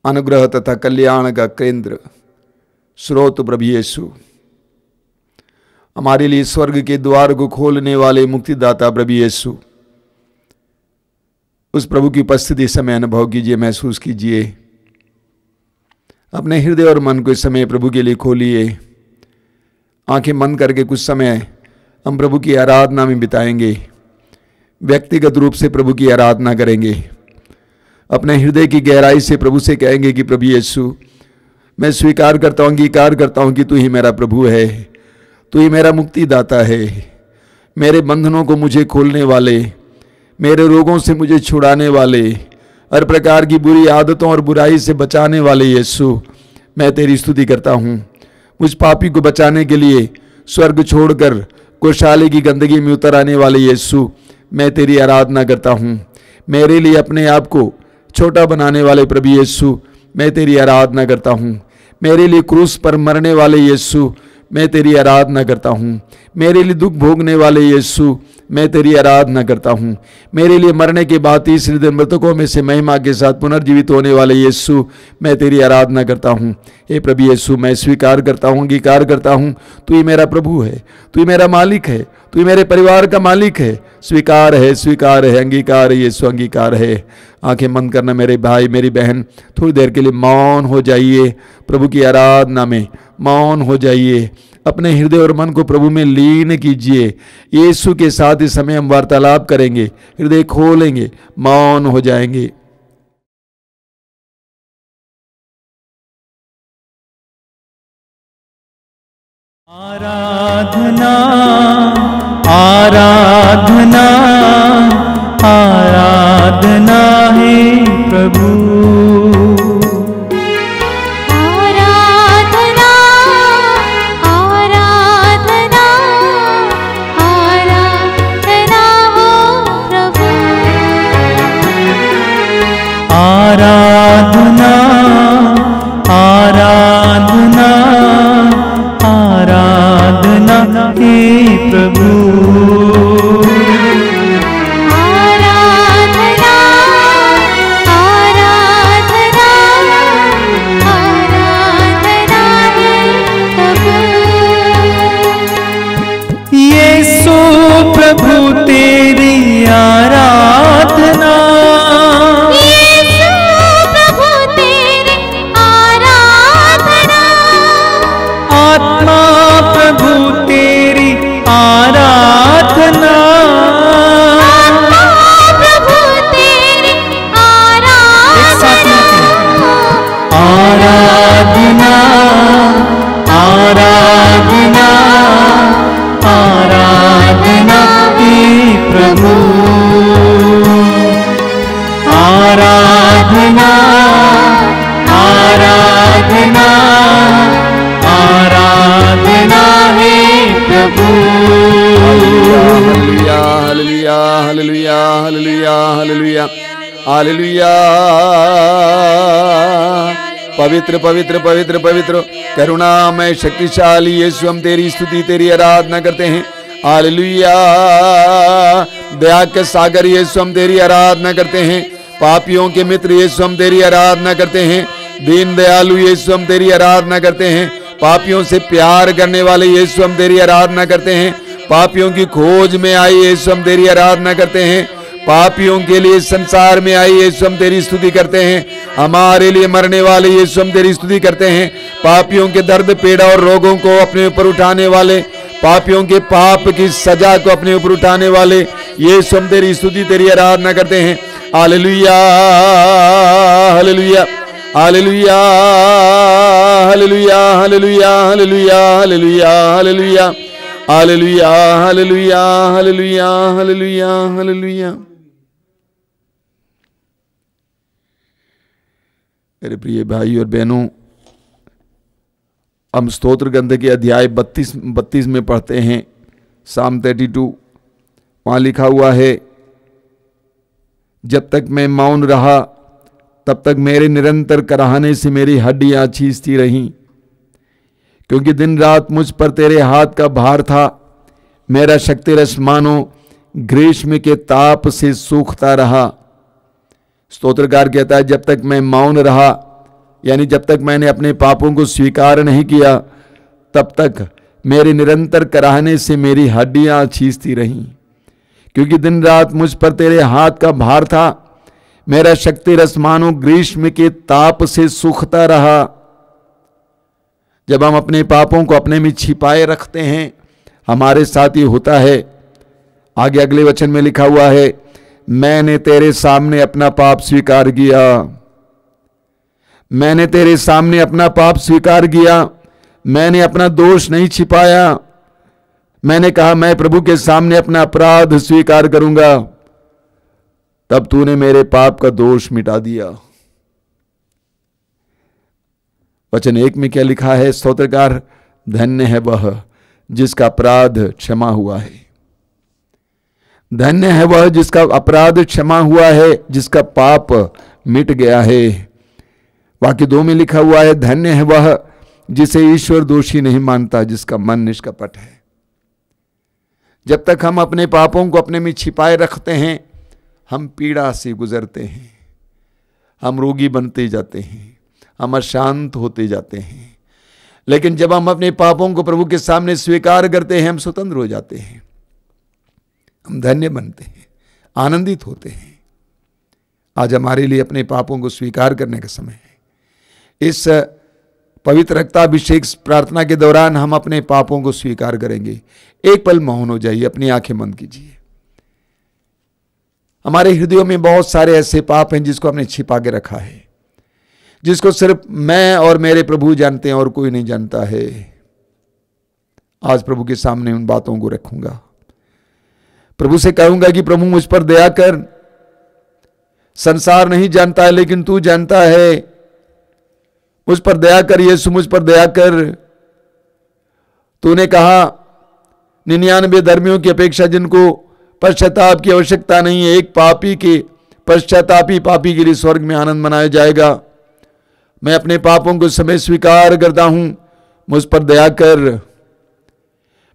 Speaker 5: अनुग्रह तथा कल्याण का केंद्र स्रोत प्रभु यीशु, हमारे लिए स्वर्ग के द्वार को खोलने वाले मुक्तिदाता प्रभु यीशु, उस प्रभु की उपस्थिति इस समय अनुभव कीजिए, महसूस कीजिए। अपने हृदय और मन को इस समय प्रभु के लिए खोलिए। आंखें बंद करके कुछ समय हम प्रभु की आराधना में बिताएंगे। व्यक्तिगत रूप से प्रभु की आराधना करेंगे। अपने हृदय की गहराई से प्रभु से कहेंगे कि प्रभु यीशु, मैं स्वीकार करता हूँ, अंगीकार करता हूँ कि तू ही मेरा प्रभु है, तू ही मेरा मुक्तिदाता है। मेरे बंधनों को मुझे खोलने वाले, मेरे रोगों से मुझे छुड़ाने वाले, हर प्रकार की बुरी आदतों और बुराई से बचाने वाले यीशु, मैं तेरी स्तुति करता हूँ। मुझ पापी को बचाने के लिए स्वर्ग छोड़कर गौशाले की गंदगी में उतर आने वाले यीशु, मैं तेरी आराधना करता हूँ। मेरे लिए अपने आप को छोटा बनाने वाले प्रभु यीशु, मैं तेरी आराधना करता हूँ। मेरे लिए क्रूस पर मरने वाले यीशु, मैं तेरी आराधना करता हूँ। मेरे लिए दुख भोगने वाले यीशु, मैं तेरी आराधना करता हूँ। मेरे लिए मरने के बाद तीसरे दिन मृतकों में से महिमा के साथ पुनर्जीवित होने वाले यीशु, मैं तेरी आराधना करता हूँ। हे प्रभु यीशु, मैं स्वीकार करता हूँ, अंगीकार करता हूँ, तू ही मेरा प्रभु है, तू ही मेरा मालिक है, तू ही मेरे परिवार का मालिक है। स्वीकार है, स्वीकार है, अंगीकार है यीशु, अंगीकार है। आंखें बंद करना मेरे भाई, मेरी बहन, थोड़ी देर के लिए मौन हो जाइए। प्रभु की आराधना में मौन हो जाइए। अपने हृदय और मन को प्रभु में लीन कीजिए। यीशु के साथ इस समय हम वार्तालाप करेंगे, हृदय खोलेंगे, मौन हो जाएंगे।
Speaker 1: आराधना आराधना आराधना है प्रभु।
Speaker 2: आराधना आराधना आराधना हो प्रभु।
Speaker 1: आराधना आराधना आराधना हे प्रभु।
Speaker 2: आराधना आराधना आराधना हे प्रभु।
Speaker 1: यीशु प्रभु तेरी आराधना।
Speaker 2: यीशु प्रभु तेरी आराधना।
Speaker 1: आत्मा प्रभु तेरी आराधना।
Speaker 2: आत्मा प्रभु तेरी आराधना।
Speaker 1: आराधना आराधना आराधना हे प्रभु। आराधना आराधना आराधना हे प्रभु।
Speaker 5: Hallelujah hallelujah hallelujah hallelujah hallelujah hallelujah. पवित्र पवित्र पवित्र पवित्र करुणामय शक्तिशाली यीशु, हम तेरी स्तुति तेरी आराधना करते हैं। हालेलुया। दया के सागर यीशु, हम तेरी आराधना करते हैं। पापियों के मित्र यीशु, हम तेरी आराधना करते हैं। दीन दयालु यीशु, हम तेरी आराधना करते हैं। पापियों से प्यार करने वाले यीशु, हम तेरी आराधना करते हैं। पापियों की खोज में आई यीशु, हम तेरी आराधना करते हैं। पापियों के लिए संसार में आई यीशु हम तेरी स्तुति करते हैं। हमारे लिए मरने वाले यीशु हम तेरी स्तुति करते हैं। पापियों के दर्द पीड़ा और रोगों को अपने ऊपर उठाने वाले, पापियों के पाप की सजा को अपने ऊपर उठाने वाले यीशु हम तेरी स्तुति तेरी आराधना करते हैं। Hallelujah hallelujah hallelujah hallelujah hallelujah hallelujah hallelujah hallelujah hallelujah hallelujah hallelujah hallelujah hallelujah. मेरे प्रिय भाई और बहनों, हम स्तोत्र ग्रंथ के अध्याय 32 में पढ़ते हैं, साम 32। वहाँ लिखा हुआ है, जब तक मैं मौन रहा तब तक मेरे निरंतर कराहने से मेरी हड्डियां चीसती रहीं, क्योंकि दिन रात मुझ पर तेरे हाथ का भार था। मेरा शक्ति रस मानो ग्रीष्म के ताप से सूखता रहा। स्तोत्रकार कहता है, जब तक मैं मौन रहा, यानी जब तक मैंने अपने पापों को स्वीकार नहीं किया, तब तक मेरे निरंतर कराहने से मेरी हड्डियां चीसती रहीं, क्योंकि दिन रात मुझ पर तेरे हाथ का भार था। मेरा शक्ति रस मानो ग्रीष्म के ताप से सूखता रहा। जब हम अपने पापों को अपने में छिपाए रखते हैं, हमारे साथ ही होता है। आगे अगले वचन में लिखा हुआ है, मैंने तेरे सामने अपना पाप स्वीकार किया। मैंने तेरे सामने अपना पाप स्वीकार किया। मैंने अपना दोष नहीं छिपाया। मैंने कहा मैं प्रभु के सामने अपना अपराध स्वीकार करूंगा, तब तूने मेरे पाप का दोष मिटा दिया। वचन 1 में क्या लिखा है? स्तोत्रकार, धन्य है वह जिसका अपराध क्षमा हुआ है। धन्य है वह जिसका अपराध क्षमा हुआ है, जिसका पाप मिट गया है। वाक्य 2 में लिखा हुआ है, धन्य है वह जिसे ईश्वर दोषी नहीं मानता, जिसका मन निष्कपट है। जब तक हम अपने पापों को अपने में छिपाए रखते हैं, हम पीड़ा से गुजरते हैं, हम रोगी बनते जाते हैं, हम अशांत होते जाते हैं। लेकिन जब हम अपने पापों को प्रभु के सामने स्वीकार करते हैं, हम स्वतंत्र हो जाते हैं, हम धन्य बनते हैं, आनंदित होते हैं। आज हमारे लिए अपने पापों को स्वीकार करने का समय है। इस पवित्र रक्ताभिषेक प्रार्थना के दौरान हम अपने पापों को स्वीकार करेंगे। एक पल मौन हो जाइए, अपनी आंखें बंद कीजिए। हमारे हृदयों में बहुत सारे ऐसे पाप हैं जिसको हमने छिपा के रखा है, जिसको सिर्फ मैं और मेरे प्रभु जानते हैं और कोई नहीं जानता है। आज प्रभु के सामने उन बातों को रखूंगा। प्रभु से कहूंगा कि प्रभु मुझ पर दया कर। संसार नहीं जानता है, लेकिन तू जानता है। मुझ पर दया कर यीशु, मुझ पर दया कर। तूने कहा 99 धर्मियों की अपेक्षा जिनको पश्चाताप की आवश्यकता नहीं है, एक पापी के पश्चातापी पापी के लिए स्वर्ग में आनंद मनाया जाएगा। मैं अपने पापों को समय स्वीकार करता हूं, मुझ पर दया कर।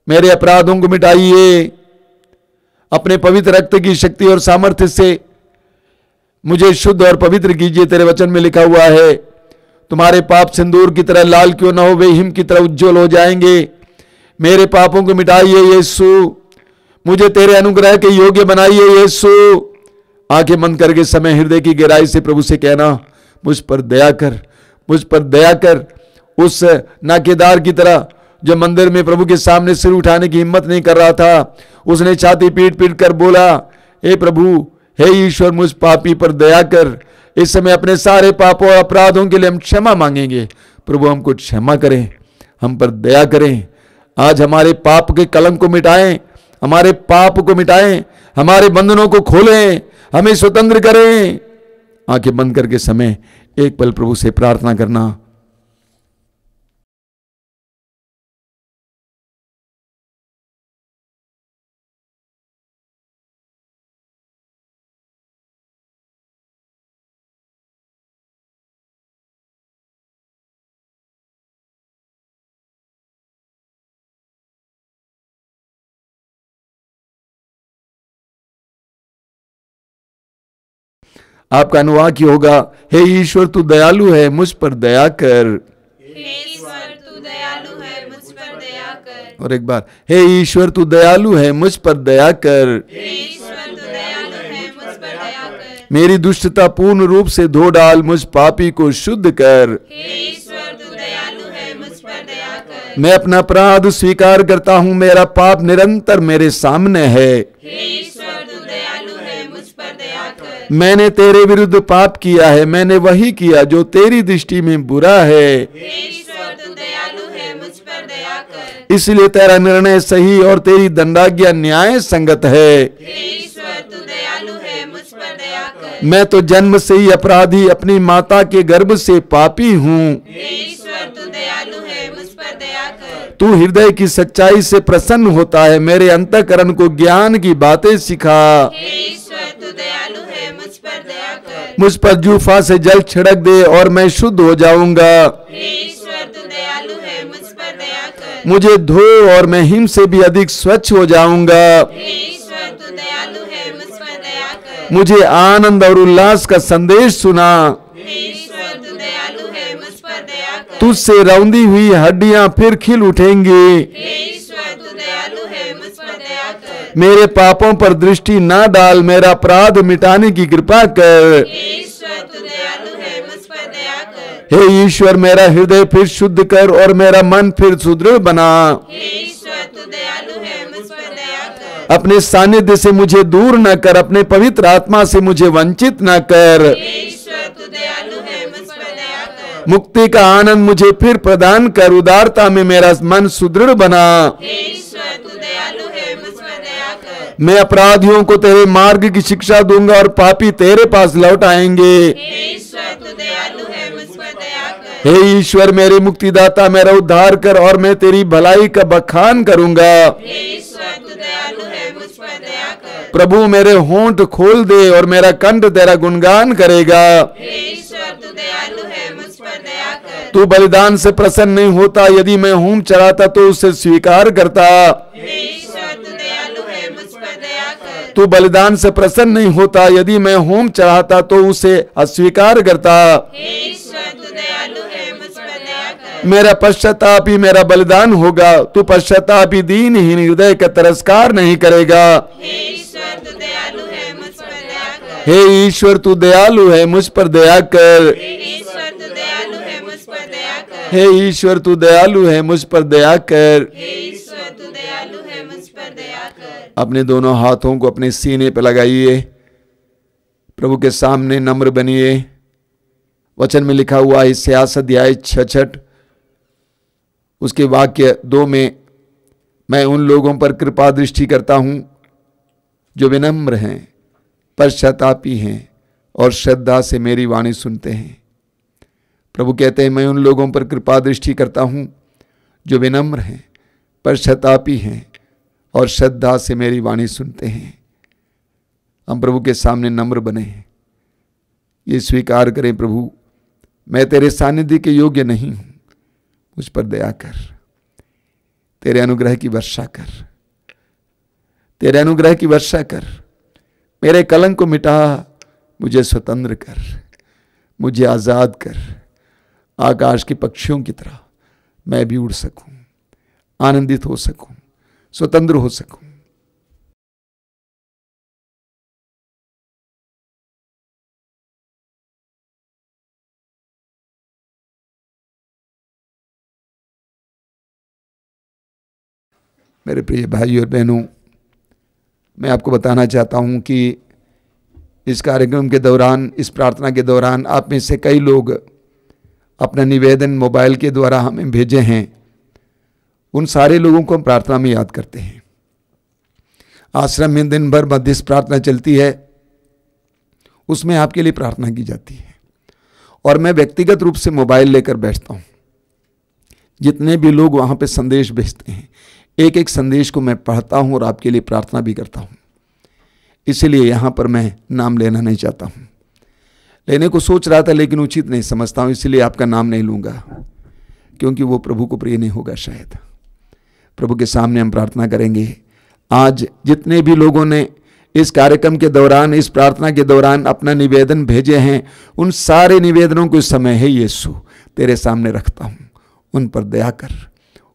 Speaker 5: मेरे अपराधों को मिटाइए। अपने पवित्र रक्त की शक्ति और सामर्थ्य से मुझे शुद्ध और पवित्र कीजिए। तेरे वचन में लिखा हुआ है, तुम्हारे पाप सिंदूर की तरह लाल क्यों न हो, वे हिम की तरह उज्जवल हो जाएंगे। मेरे पापों को मिटाइए यीशु, मुझे तेरे अनुग्रह के योग्य बनाइए यीशु। आंखें बंद करके समय हृदय की गहराई से प्रभु से कहना, मुझ पर दया कर, मुझ पर दया कर। उस नाकेदार की तरह जो मंदिर में प्रभु के सामने सिर उठाने की हिम्मत नहीं कर रहा था, उसने छाती पीट पीट कर बोला, हे प्रभु, हे ईश्वर, मुझ पापी पर दया कर। इस समय अपने सारे पापों और अपराधों के लिए हम क्षमा मांगेंगे। प्रभु हमको क्षमा करें, हम पर दया करें। आज हमारे पाप के कलंक को मिटाएं, हमारे पाप को मिटाएं, हमारे बंधनों को खोलें, हमें स्वतंत्र करें। आंखें बंद करके समय एक पल प्रभु से प्रार्थना करना। आपका अनुवाक्य होगा, हे ईश्वर तू दयालु है, मुझ पर दया कर।
Speaker 4: हे ईश्वर तू दयालु है, मुझ पर दया कर।
Speaker 5: और एक बार, हे ईश्वर तू दयालु है, मुझ पर दया कर।
Speaker 4: हे ईश्वर तू दयालु है, मुझ
Speaker 5: मेरी दुष्टता पूर्ण रूप से धो डाल, मुझ पापी को शुद्ध कर।
Speaker 4: हे ईश्वर तू दयालु है, मुझ पर दया कर।
Speaker 5: मैं अपना अपराध स्वीकार करता हूँ, मेरा पाप निरंतर मेरे सामने है।
Speaker 4: हे ईश्वर तू दयालु है, मुझ पर दया कर।
Speaker 5: मैंने तेरे विरुद्ध पाप किया है, मैंने वही किया जो तेरी दृष्टि में बुरा है।
Speaker 4: हे ईश्वर तू दयालु है, मुझ पर दया कर।
Speaker 5: इसलिए तेरा निर्णय सही और तेरी दंडाज्ञा न्याय संगत है।
Speaker 4: हे ईश्वर तू दयालु है, मुझ पर दया कर।
Speaker 5: मैं तो जन्म से ही अपराधी, अपनी माता के गर्भ से पापी हूँ।
Speaker 4: हे ईश्वर तू दयालु है, मुझ पर दया कर।
Speaker 5: तू हृदय की सच्चाई से प्रसन्न होता है, मेरे अंतःकरण को ज्ञान की बातें सिखा।
Speaker 4: हे ईश्वर तू दयालु है, मुझ पर दया कर।
Speaker 5: मुझ पर जूफा से जल छिड़क दे और मैं शुद्ध हो जाऊंगा।
Speaker 4: हे ईश्वर तू दयालु है, मुझ पर दया कर।
Speaker 5: मुझे धो और मैं हिम से भी अधिक स्वच्छ हो जाऊंगा।
Speaker 4: हे ईश्वर तू दयालु है, मुझ पर दया कर।
Speaker 5: मुझे आनंद और उल्लास का संदेश सुना।
Speaker 4: हे ईश्वर तू दयालु है, मुझ पर दया कर।
Speaker 5: तुझसे रौंदी हुई हड्डियां फिर खिल उठेंगी।
Speaker 4: हे ईश्वर तू दयालु है, मुझ पर दया कर।
Speaker 5: मेरे पापों पर दृष्टि ना डाल, मेरा अपराध मिटाने की कृपा कर।
Speaker 4: हे ईश्वर तू दयालु है, मुझ पर दया कर।
Speaker 5: हे ईश्वर, मेरा हृदय फिर शुद्ध कर और मेरा मन फिर सुदृढ़ बना।
Speaker 4: हे ईश्वर तू दयालु है, मुझ पर दया कर।
Speaker 5: अपने सानिध्य से मुझे दूर न कर, अपने पवित्र आत्मा से मुझे वंचित न कर।
Speaker 4: हे ईश्वर तू दयालु है, मुझ पर दया कर।
Speaker 5: मुक्ति का आनंद मुझे फिर प्रदान कर, उदारता में मेरा मन सुदृढ़ बना।
Speaker 4: हे ईश्वर तू दयालु है, मुझ पर दया कर।
Speaker 5: मैं अपराधियों को तेरे मार्ग की शिक्षा दूंगा और पापी तेरे पास लौट आएंगे।
Speaker 4: हे ईश्वर तू दयालु है, मुझ पर दया कर।
Speaker 5: हे ईश्वर, मेरे मुक्तिदाता, मेरा उद्धार कर और मैं तेरी भलाई का बखान करूंगा।
Speaker 4: हे ईश्वर तू दयालु है, मुझ पर दया कर।
Speaker 5: प्रभु, मेरे होंठ खोल दे और मेरा कंठ तेरा गुणगान करेगा।
Speaker 4: हे ईश्वर तू दयालु है, मुझ पर दया कर।
Speaker 5: तू बलिदान से प्रसन्न नहीं होता, यदि मैं होम चढ़ाता तो उसे स्वीकार करता।
Speaker 4: हे ईश्वर तू दयालु है, मुझ पर दया कर।
Speaker 5: तू बलिदान से प्रसन्न नहीं होता, यदि मैं होम चढ़ाता तो उसे अस्वीकार करता।
Speaker 4: हे ईश्वर तू दयालु है, मुझ पर दया कर।
Speaker 5: मेरा पश्चाताप ही मेरा बलिदान होगा। तू पश्चाताप ही दीनहीन हृदय का तिरस्कार नहीं करेगा।
Speaker 4: हे ईश्वर तू दयालु है, मुझ पर दया कर।
Speaker 5: हे ईश्वर, तू दयालु है, मुझ पर दया कर।
Speaker 4: हे ईश्वर तू दयालु है, मुझ पर दया कर।
Speaker 5: हे ईश्वर, तू दयालु है, मुझ पर दया कर।
Speaker 4: हे ईश्वर तू दयालु है, मुझ पर दया कर।
Speaker 5: अपने दोनों हाथों को अपने सीने पर लगाइए, प्रभु के सामने नम्र बनिए। वचन में लिखा हुआ है इस्यास अध्याय 66 उसके वाक्य 2 में, मैं उन लोगों पर कृपा दृष्टि करता हूं जो विनम्र हैं, पश्चातापी हैं और श्रद्धा से मेरी वाणी सुनते हैं। प्रभु कहते हैं, मैं उन लोगों पर कृपा दृष्टि करता हूं जो विनम्र हैं, पश्चातापी हैं और श्रद्धा से मेरी वाणी सुनते हैं। हम प्रभु के सामने नम्र बने हैं, ये स्वीकार करें, प्रभु मैं तेरे सानिध्य के योग्य नहीं हूं, मुझ पर दया कर, तेरे अनुग्रह की वर्षा कर, तेरे अनुग्रह की वर्षा कर, मेरे कलंक को मिटा, मुझे स्वतंत्र कर, मुझे आजाद कर। आकाश के पक्षियों की तरह मैं भी उड़ सकूं, आनंदित हो सकूं, स्वतंत्र हो सकूं। मेरे प्रिय भाई और बहनों, मैं आपको बताना चाहता हूं कि इस कार्यक्रम के दौरान, इस प्रार्थना के दौरान आप में से कई लोग अपना निवेदन मोबाइल के द्वारा हमें भेजे हैं। उन सारे लोगों को हम प्रार्थना में याद करते हैं। आश्रम में दिन भर मध्यस्थ प्रार्थना चलती है, उसमें आपके लिए प्रार्थना की जाती है और मैं व्यक्तिगत रूप से मोबाइल लेकर बैठता हूं। जितने भी लोग वहां पे संदेश भेजते हैं, एक एक संदेश को मैं पढ़ता हूं और आपके लिए प्रार्थना भी करता हूं। इसलिए यहां पर मैं नाम लेना नहीं चाहता हूं, लेने को सोच रहा था लेकिन उचित नहीं समझता हूं, इसलिए आपका नाम नहीं लूंगा, क्योंकि वो प्रभु को प्रिय नहीं होगा। शायद प्रभु के सामने हम प्रार्थना करेंगे। आज जितने भी लोगों ने इस कार्यक्रम के दौरान, इस प्रार्थना के दौरान अपना निवेदन भेजे हैं, उन सारे निवेदनों को इस समय है यीशु तेरे सामने रखता हूं। उन पर दया कर,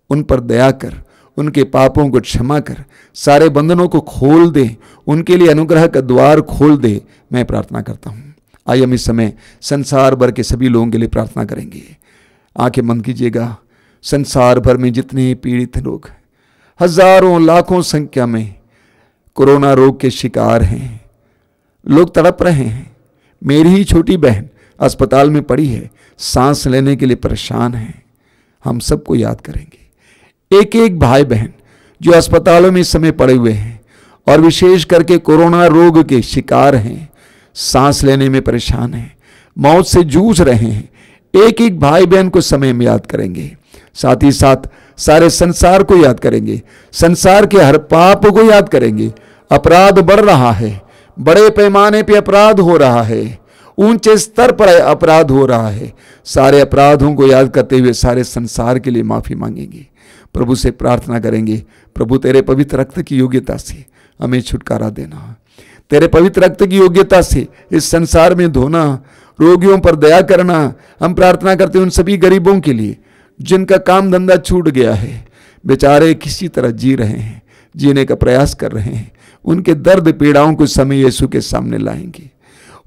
Speaker 5: उन पर दया कर, उनके पापों को क्षमा कर, सारे बंधनों को खोल दे, उनके लिए अनुग्रह का द्वार खोल दे, मैं प्रार्थना करता हूँ। आइए हम इस समय संसार भर के सभी लोगों के लिए प्रार्थना करेंगे। आंखें बंद कीजिएगा। संसार भर में जितने पीड़ित लोग हजारों लाखों संख्या में कोरोना रोग के शिकार हैं, लोग तड़प रहे हैं। मेरी ही छोटी बहन अस्पताल में पड़ी है, सांस लेने के लिए परेशान है। हम सबको याद करेंगे। एक एक भाई बहन जो अस्पतालों में इस समय पड़े हुए हैं और विशेष करके कोरोना रोग के शिकार हैं, सांस लेने में परेशान हैं, मौत से जूझ रहे हैं, एक एक भाई बहन को समय में याद करेंगे। साथ ही साथ सारे संसार को याद करेंगे, संसार के हर पाप को याद करेंगे। अपराध बढ़ रहा है, बड़े पैमाने पे अपराध हो रहा है, ऊंचे स्तर पर अपराध हो रहा है। सारे अपराधों को याद करते हुए सारे संसार के लिए माफी मांगेंगे, प्रभु से प्रार्थना करेंगे। प्रभु तेरे पवित्र रक्त की योग्यता से हमें छुटकारा देना, तेरे पवित्र रक्त की योग्यता से इस संसार में धोना, रोगियों पर दया करना। हम प्रार्थना करते हैं उन सभी गरीबों के लिए जिनका काम धंधा छूट गया है, बेचारे किसी तरह जी रहे हैं, जीने का प्रयास कर रहे हैं। उनके दर्द पीड़ाओं को इस समय यीशु के सामने लाएंगे,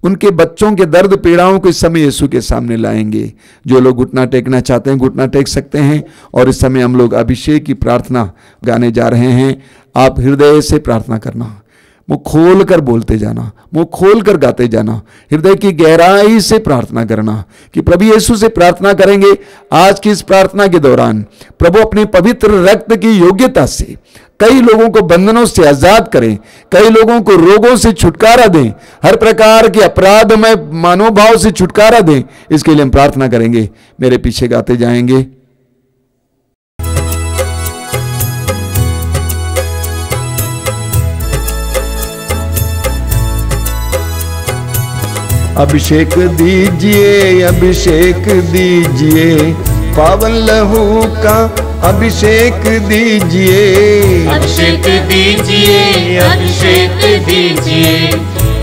Speaker 5: उनके बच्चों के दर्द पीड़ाओं को इस समय यीशु के सामने लाएंगे। जो लोग घुटना टेकना चाहते हैं घुटना टेक सकते हैं। और इस समय हम लोग अभिषेक की प्रार्थना गाने जा रहे हैं। आप हृदय से प्रार्थना करना, मुंह खोल कर बोलते जाना, मुंह खोल कर गाते जाना, हृदय की गहराई से प्रार्थना करना कि प्रभु यीशु से प्रार्थना करेंगे। आज की इस प्रार्थना के दौरान प्रभु अपने पवित्र रक्त की योग्यता से कई लोगों को बंधनों से आजाद करें, कई लोगों को रोगों से छुटकारा दें, हर प्रकार के अपराध में मनोभाव से छुटकारा दें। इसके लिए हम प्रार्थना करेंगे। मेरे पीछे गाते जाएंगे। अभिषेक दीजिए, अभिषेक दीजिए, पावन लहू का अभिषेक दीजिए।
Speaker 2: अभिषेक दीजिए, अभिषेक दीजिए,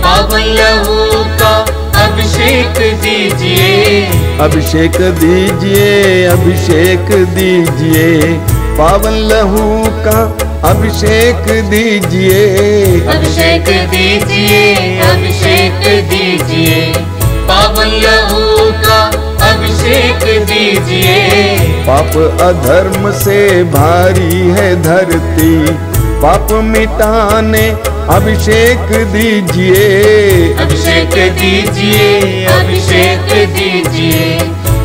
Speaker 2: पावन लहू का अभिषेक दीजिए।
Speaker 5: अभिषेक दीजिए, अभिषेक दीजिए, पावन लहू का अभिषेक दीजिए।
Speaker 2: अभिषेक दीजिए, अभिषेक दीजिए, पावन लहू का अभिषेक दीजिए।
Speaker 5: पाप अधर्म से भारी है धरती, पाप मिटाने अभिषेक दीजिए।
Speaker 2: अभिषेक दीजिए, अभिषेक दीजिए,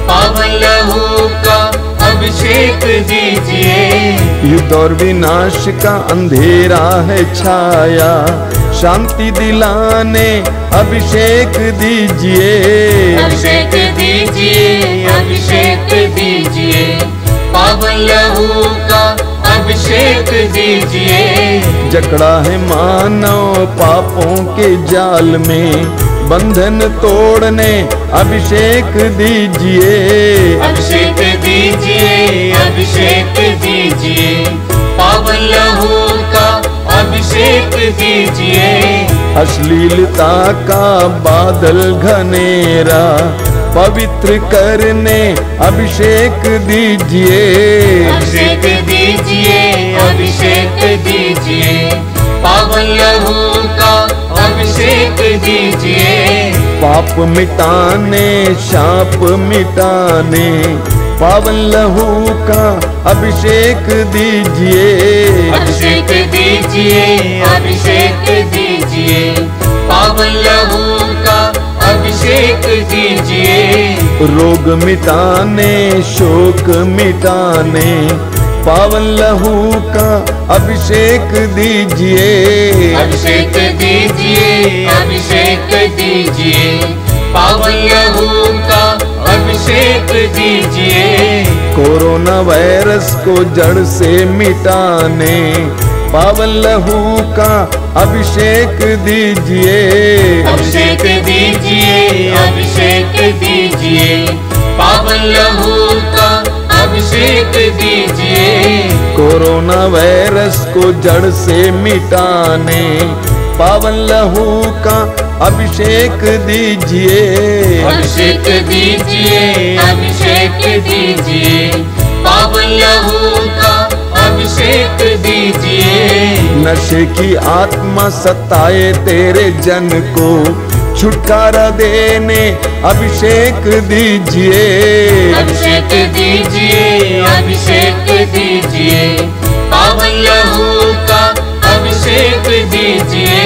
Speaker 2: पावन लहू का अभिषेक दीजिए।
Speaker 5: युद्ध और विनाश का अंधेरा है छाया, शांति दिलाने अभिषेक दीजिए।
Speaker 2: अभिषेक दीजिए, अभिषेक दीजिए, पावन लहू का अभिषेक दीजिए।
Speaker 5: जकड़ा है मानव पापों के जाल में, बंधन तोड़ने अभिषेक दीजिए।
Speaker 2: अभिषेक दीजिए, अभिषेक दीजिए, पावन लहू का अभिषेक दीजिए।
Speaker 5: अश्लीलता का बादल घनेरा पवित्र करने अभिषेक दीजिए।
Speaker 2: अभिषेक दीजिए, अभिषेक दीजिए, पावन लहू का अभिषेक दीजिए।
Speaker 5: पाप मिटाने शाप मिटाने पावन लहू का अभिषेक दीजिए।
Speaker 2: अभिषेक दीजिए, अभिषेक दीजिए, पावन लहू का अभिषेक दीजिए।
Speaker 5: रोग मिटाने शोक मिटाने पावन लहू का अभिषेक दीजिए।
Speaker 2: अभिषेक दीजिए, अभिषेक दीजिए, पावन लहू का अभिषेक दीजिए।
Speaker 5: कोरोना वायरस को जड़ से मिटाने पावन लहू का अभिषेक दीजिए।
Speaker 2: अभिषेक दीजिए, अभिषेक दीजिए, पावन लहू का अभिषेक दीजिए।
Speaker 5: कोरोना वायरस को जड़ से मिटाने पावन लहू का अभिषेक दीजिए।
Speaker 2: अभिषेक दीजिए, अभिषेक दीजिए, पावन लहू का अभिषेक अभिषेक दीजिए।
Speaker 5: नशे की आत्मा सताए तेरे जन को छुटकारा देने अभिषेक दीजिए।
Speaker 2: अभिषेक दीजिए, अभिषेक दीजिए, पावन लहू का अभिषेक दीजिए।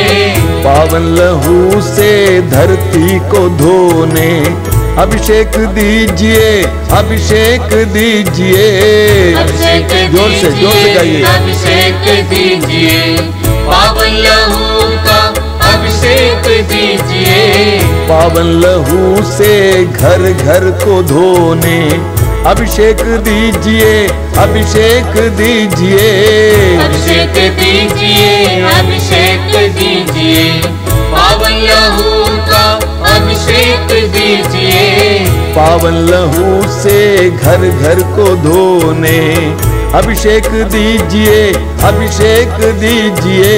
Speaker 5: पावन लहू से धरती को धोने अभिषेक दीजिए, अभिषेक दीजिए।
Speaker 2: अभिषेक
Speaker 5: जोर से गाइए।
Speaker 2: अभिषेक दीजिए, पावन लहू का अभिषेक दीजिए।
Speaker 5: पावन लहू से घर घर को धोने अभिषेक दीजिए, अभिषेक दीजिए।
Speaker 2: अभिषेक दीजिए, अभिषेक दीजिए, पावन लहू का अभिषेक दीजिए।
Speaker 5: पावन लहू से घर घर को धोने अभिषेक दीजिए, अभिषेक दीजिए।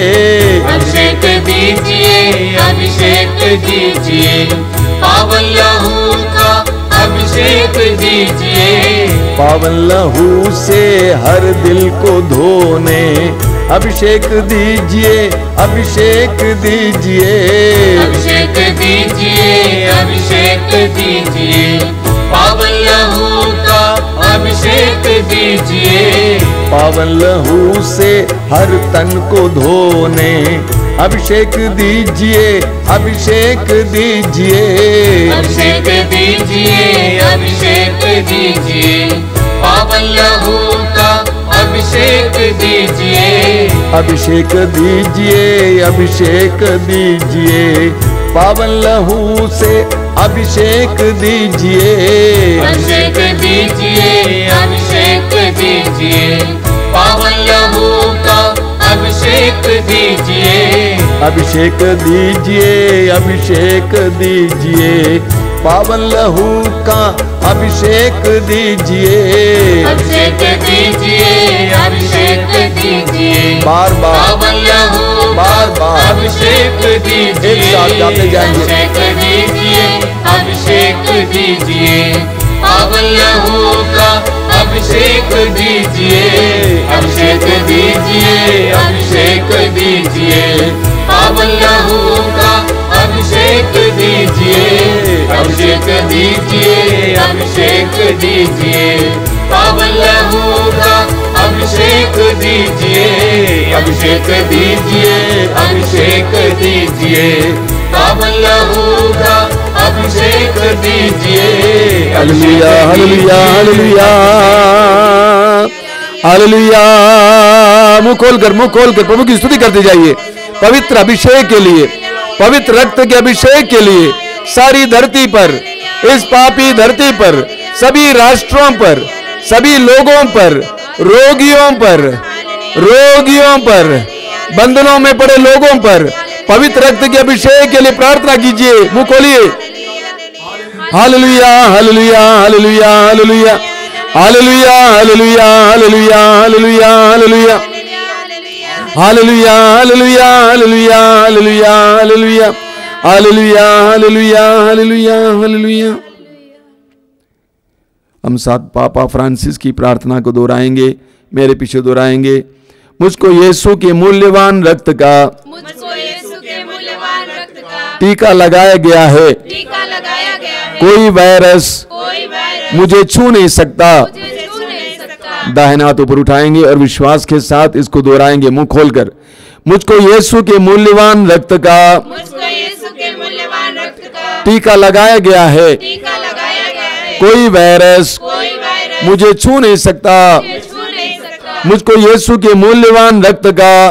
Speaker 2: अभिषेक दीजिए, अभिषेक दीजिए, पावन लहू का अभिषेक दीजिए।
Speaker 5: पावन लहू से हर दिल को धोने अभिषेक दीजिए, अभिषेक दीजिए।
Speaker 2: अभिषेक दीजिए, अभिषेक दीजिए, पावन लहू का अभिषेक दीजिए।
Speaker 5: पावन लहू से हर तन को धोने अभिषेक दीजिए, अभिषेक दीजिए।
Speaker 2: अभिषेक दीजिए, अभिषेक दीजिए, पावन लहू का अभिषेक दीजिए।
Speaker 5: अभिषेक दीजिए, अभिषेक दीजिए, पावन लहू से अभिषेक दीजिए।
Speaker 2: अभिषेक दीजिए, अभिषेक दीजिए, पावन लहू का अभिषेक दीजिए।
Speaker 5: अभिषेक दीजिए, अभिषेक दीजिए, पावन लहू का अभिषेक दीजिए।
Speaker 2: अभिषेक दीजिए, अभिषेक दीजिए,
Speaker 5: बार बार
Speaker 2: पावन लहू
Speaker 5: बार बार
Speaker 2: अभिषेक दीजिए।
Speaker 5: एक साथ गाते जाएंगे।
Speaker 2: अभिषेक दीजिए, अभिषेक दीजिए, पावन लहू का अभिषेक दीजिए। अभिषेक दीजिए, अभिषेक दीजिए, पावन लहू का अभिषेक दीजिए। अभिषेक दीजिए, अभिषेक दीजिए, पावन लहू का अभिषेक दीजिए। अभिषेक दीजिए, अभिषेक दीजिए, पावन लहू का अभिषेक दीजिए।
Speaker 5: Hallelujah, hallelujah, hallelujah, hallelujah. मुंह खोलकर प्रभु की स्तुति करते जाइए। पवित्र अभिषेक के लिए, पवित्र रक्त के अभिषेक के लिए सारी धरती पर, इस पापी धरती पर, सभी राष्ट्रों पर, सभी लोगों पर, रोगियों पर, बंधनों में पड़े लोगों पर पवित्र रक्त के अभिषेक के लिए प्रार्थना कीजिए। मुंह खोलिए। Hallelujah, hallelujah, hallelujah, hallelujah, hallelujah, hallelujah, hallelujah, hallelujah, hallelujah, hallelujah, hallelujah, hallelujah, hallelujah, hallelujah, hallelujah, hallelujah, hallelujah, hallelujah. हम साथ पापा फ्रांसिस की प्रार्थना को दोहराएंगे, मेरे पीछे दोहराएंगे। मुझको यीशु के मूल्यवान रक्त का टीका लगाया गया है। कोई वायरस मुझे छू नहीं सकता। दाहिना हाथ ऊपर उठाएंगे और विश्वास के साथ इसको दोहराएंगे मुंह खोलकर। मुझको यीशु के मूल्यवान रक्त का टीका लगाया गया है। कोई वायरस मुझे छू नहीं सकता। मुझको यीशु के मूल्यवान रक्त का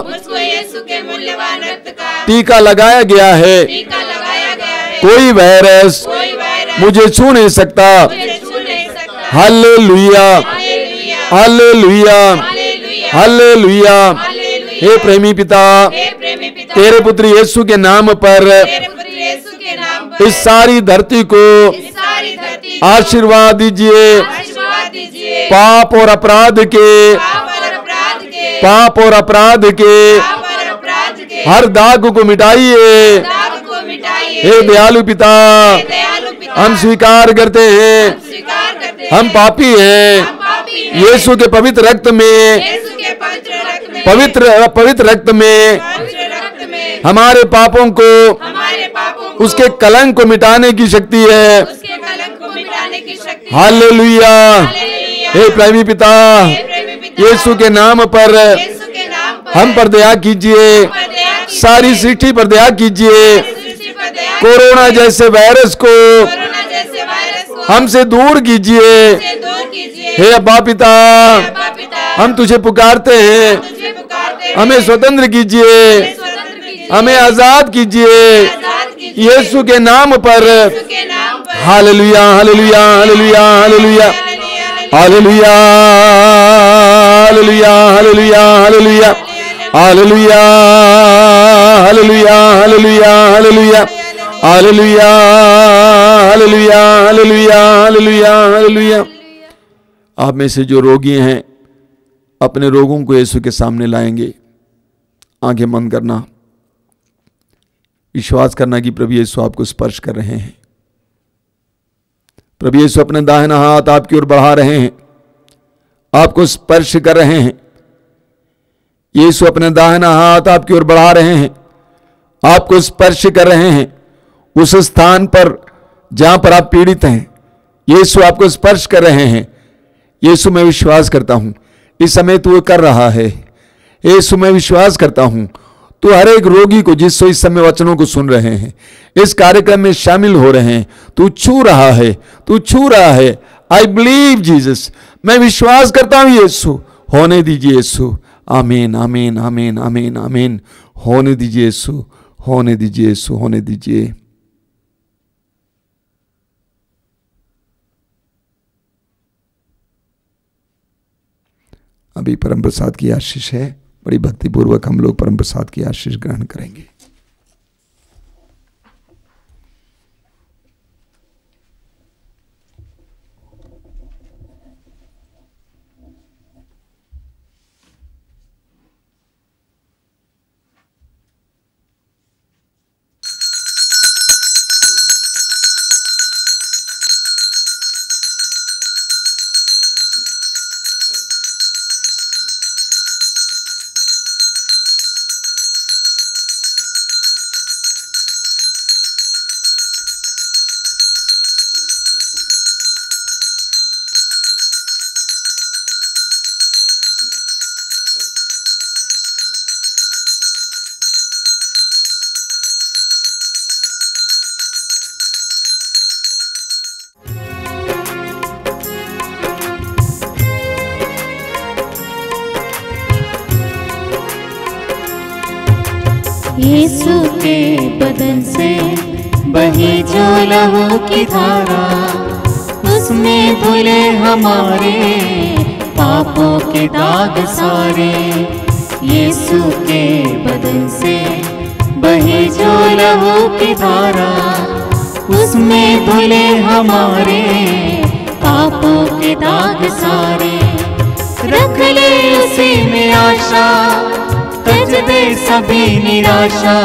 Speaker 5: टीका लगाया गया है। कोई वायरस मुझे छू नहीं सकता। Hallelujah, hallelujah, hallelujah. हे प्रेमी पिता, तेरे पुत्र यीशु के नाम पर इस सारी धरती को आशीर्वाद दीजिए। पाप और अपराध के हर दाग को मिटाइए। हे दयालु पिता, हम स्वीकार करते हैं हम पापी हैं। यीशु के पवित्र रक्त में पवित्र रक्त में हमारे पापों को, उसके कलंक को मिटाने की शक्ति है। हालेलुया। हे प्रेमी पिता, यीशु के नाम पर हम पर दया कीजिए, सारी सृष्टि पर दया कीजिए। कोरोना जैसे वायरस को हमसे दूर कीजिए। हे अब्बा पिता, हम तुझे पुकारते हैं, हमें स्वतंत्र कीजिए, हमें आजाद कीजिए यीशु के नाम पर। Hallelujah, hallelujah, hallelujah, hallelujah, hallelujah, hallelujah, hallelujah, hallelujah, hallelujah, hallelujah, hallelujah, hallelujah, hallelujah, hallelujah, hallelujah, hallelujah, hallelujah. आप में से जो रोगी हैं अपने रोगों को यीशु के सामने लाएंगे। आंखें बंद करना, विश्वास करना कि प्रभु यीशु आपको स्पर्श कर रहे हैं। प्रभु यीशु अपने दाहिना हाथ आपकी ओर बढ़ा रहे हैं, आपको स्पर्श कर रहे हैं। यीशु अपने दाहिना हाथ आपकी ओर बढ़ा रहे हैं, आपको स्पर्श कर रहे हैं। उस स्थान पर जहां पर आप पीड़ित हैं, यीशु आपको स्पर्श कर रहे हैं। यीशु, मैं विश्वास करता हूं इस समय तू कर रहा है। यीशु, मैं विश्वास करता हूं तू हर एक रोगी को, जिससे इस समय वचनों को सुन रहे हैं, इस कार्यक्रम में शामिल हो रहे हैं, तू छू रहा है, तू छू रहा है। आई बिलीव जीसस, मैं विश्वास करता हूं यीशु, होने दीजिए यीशु। आमीन, आमीन, आमीन, आमीन, आमीन। होने दीजिए यीशु, होने दीजिए यीशु, होने दीजिए। अभी परम प्रसाद की आशीष है। बड़ी भक्तिपूर्वक हम लोग परम प्रसाद की आशीष ग्रहण करेंगे।
Speaker 2: यीशु के बदन से बही जो लहू की धारा, उसमें धुले हमारे पापों के दाग सारे। यीशु के बदन से बही जो लहू की धारा, उसमें धुले हमारे पापों के दाग सारे। रख ले उसी में आशा, तज दे सभी निराशा।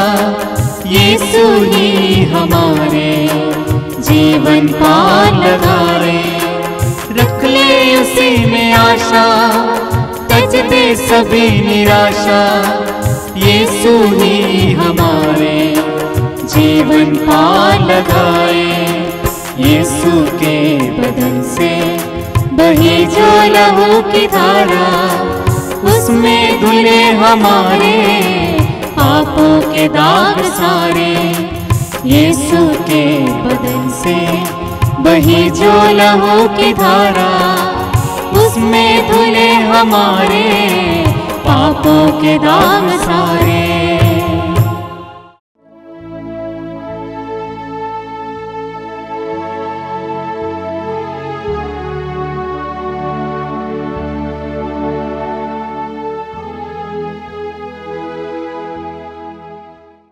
Speaker 2: यीशु ही हमारे जीवन पार लगाए। रख ले उसी में आशा, तज दे सभी निराशा। यीशु ही हमारे जीवन पार लगाए। यीशु के बदन से बही जो लहू की धारा, उसमें धुले हमारे पापों के दाग सारे। यीशु के बदन से बही जो लहू की धारा, उसमें धुले हमारे पापों के दाग सारे।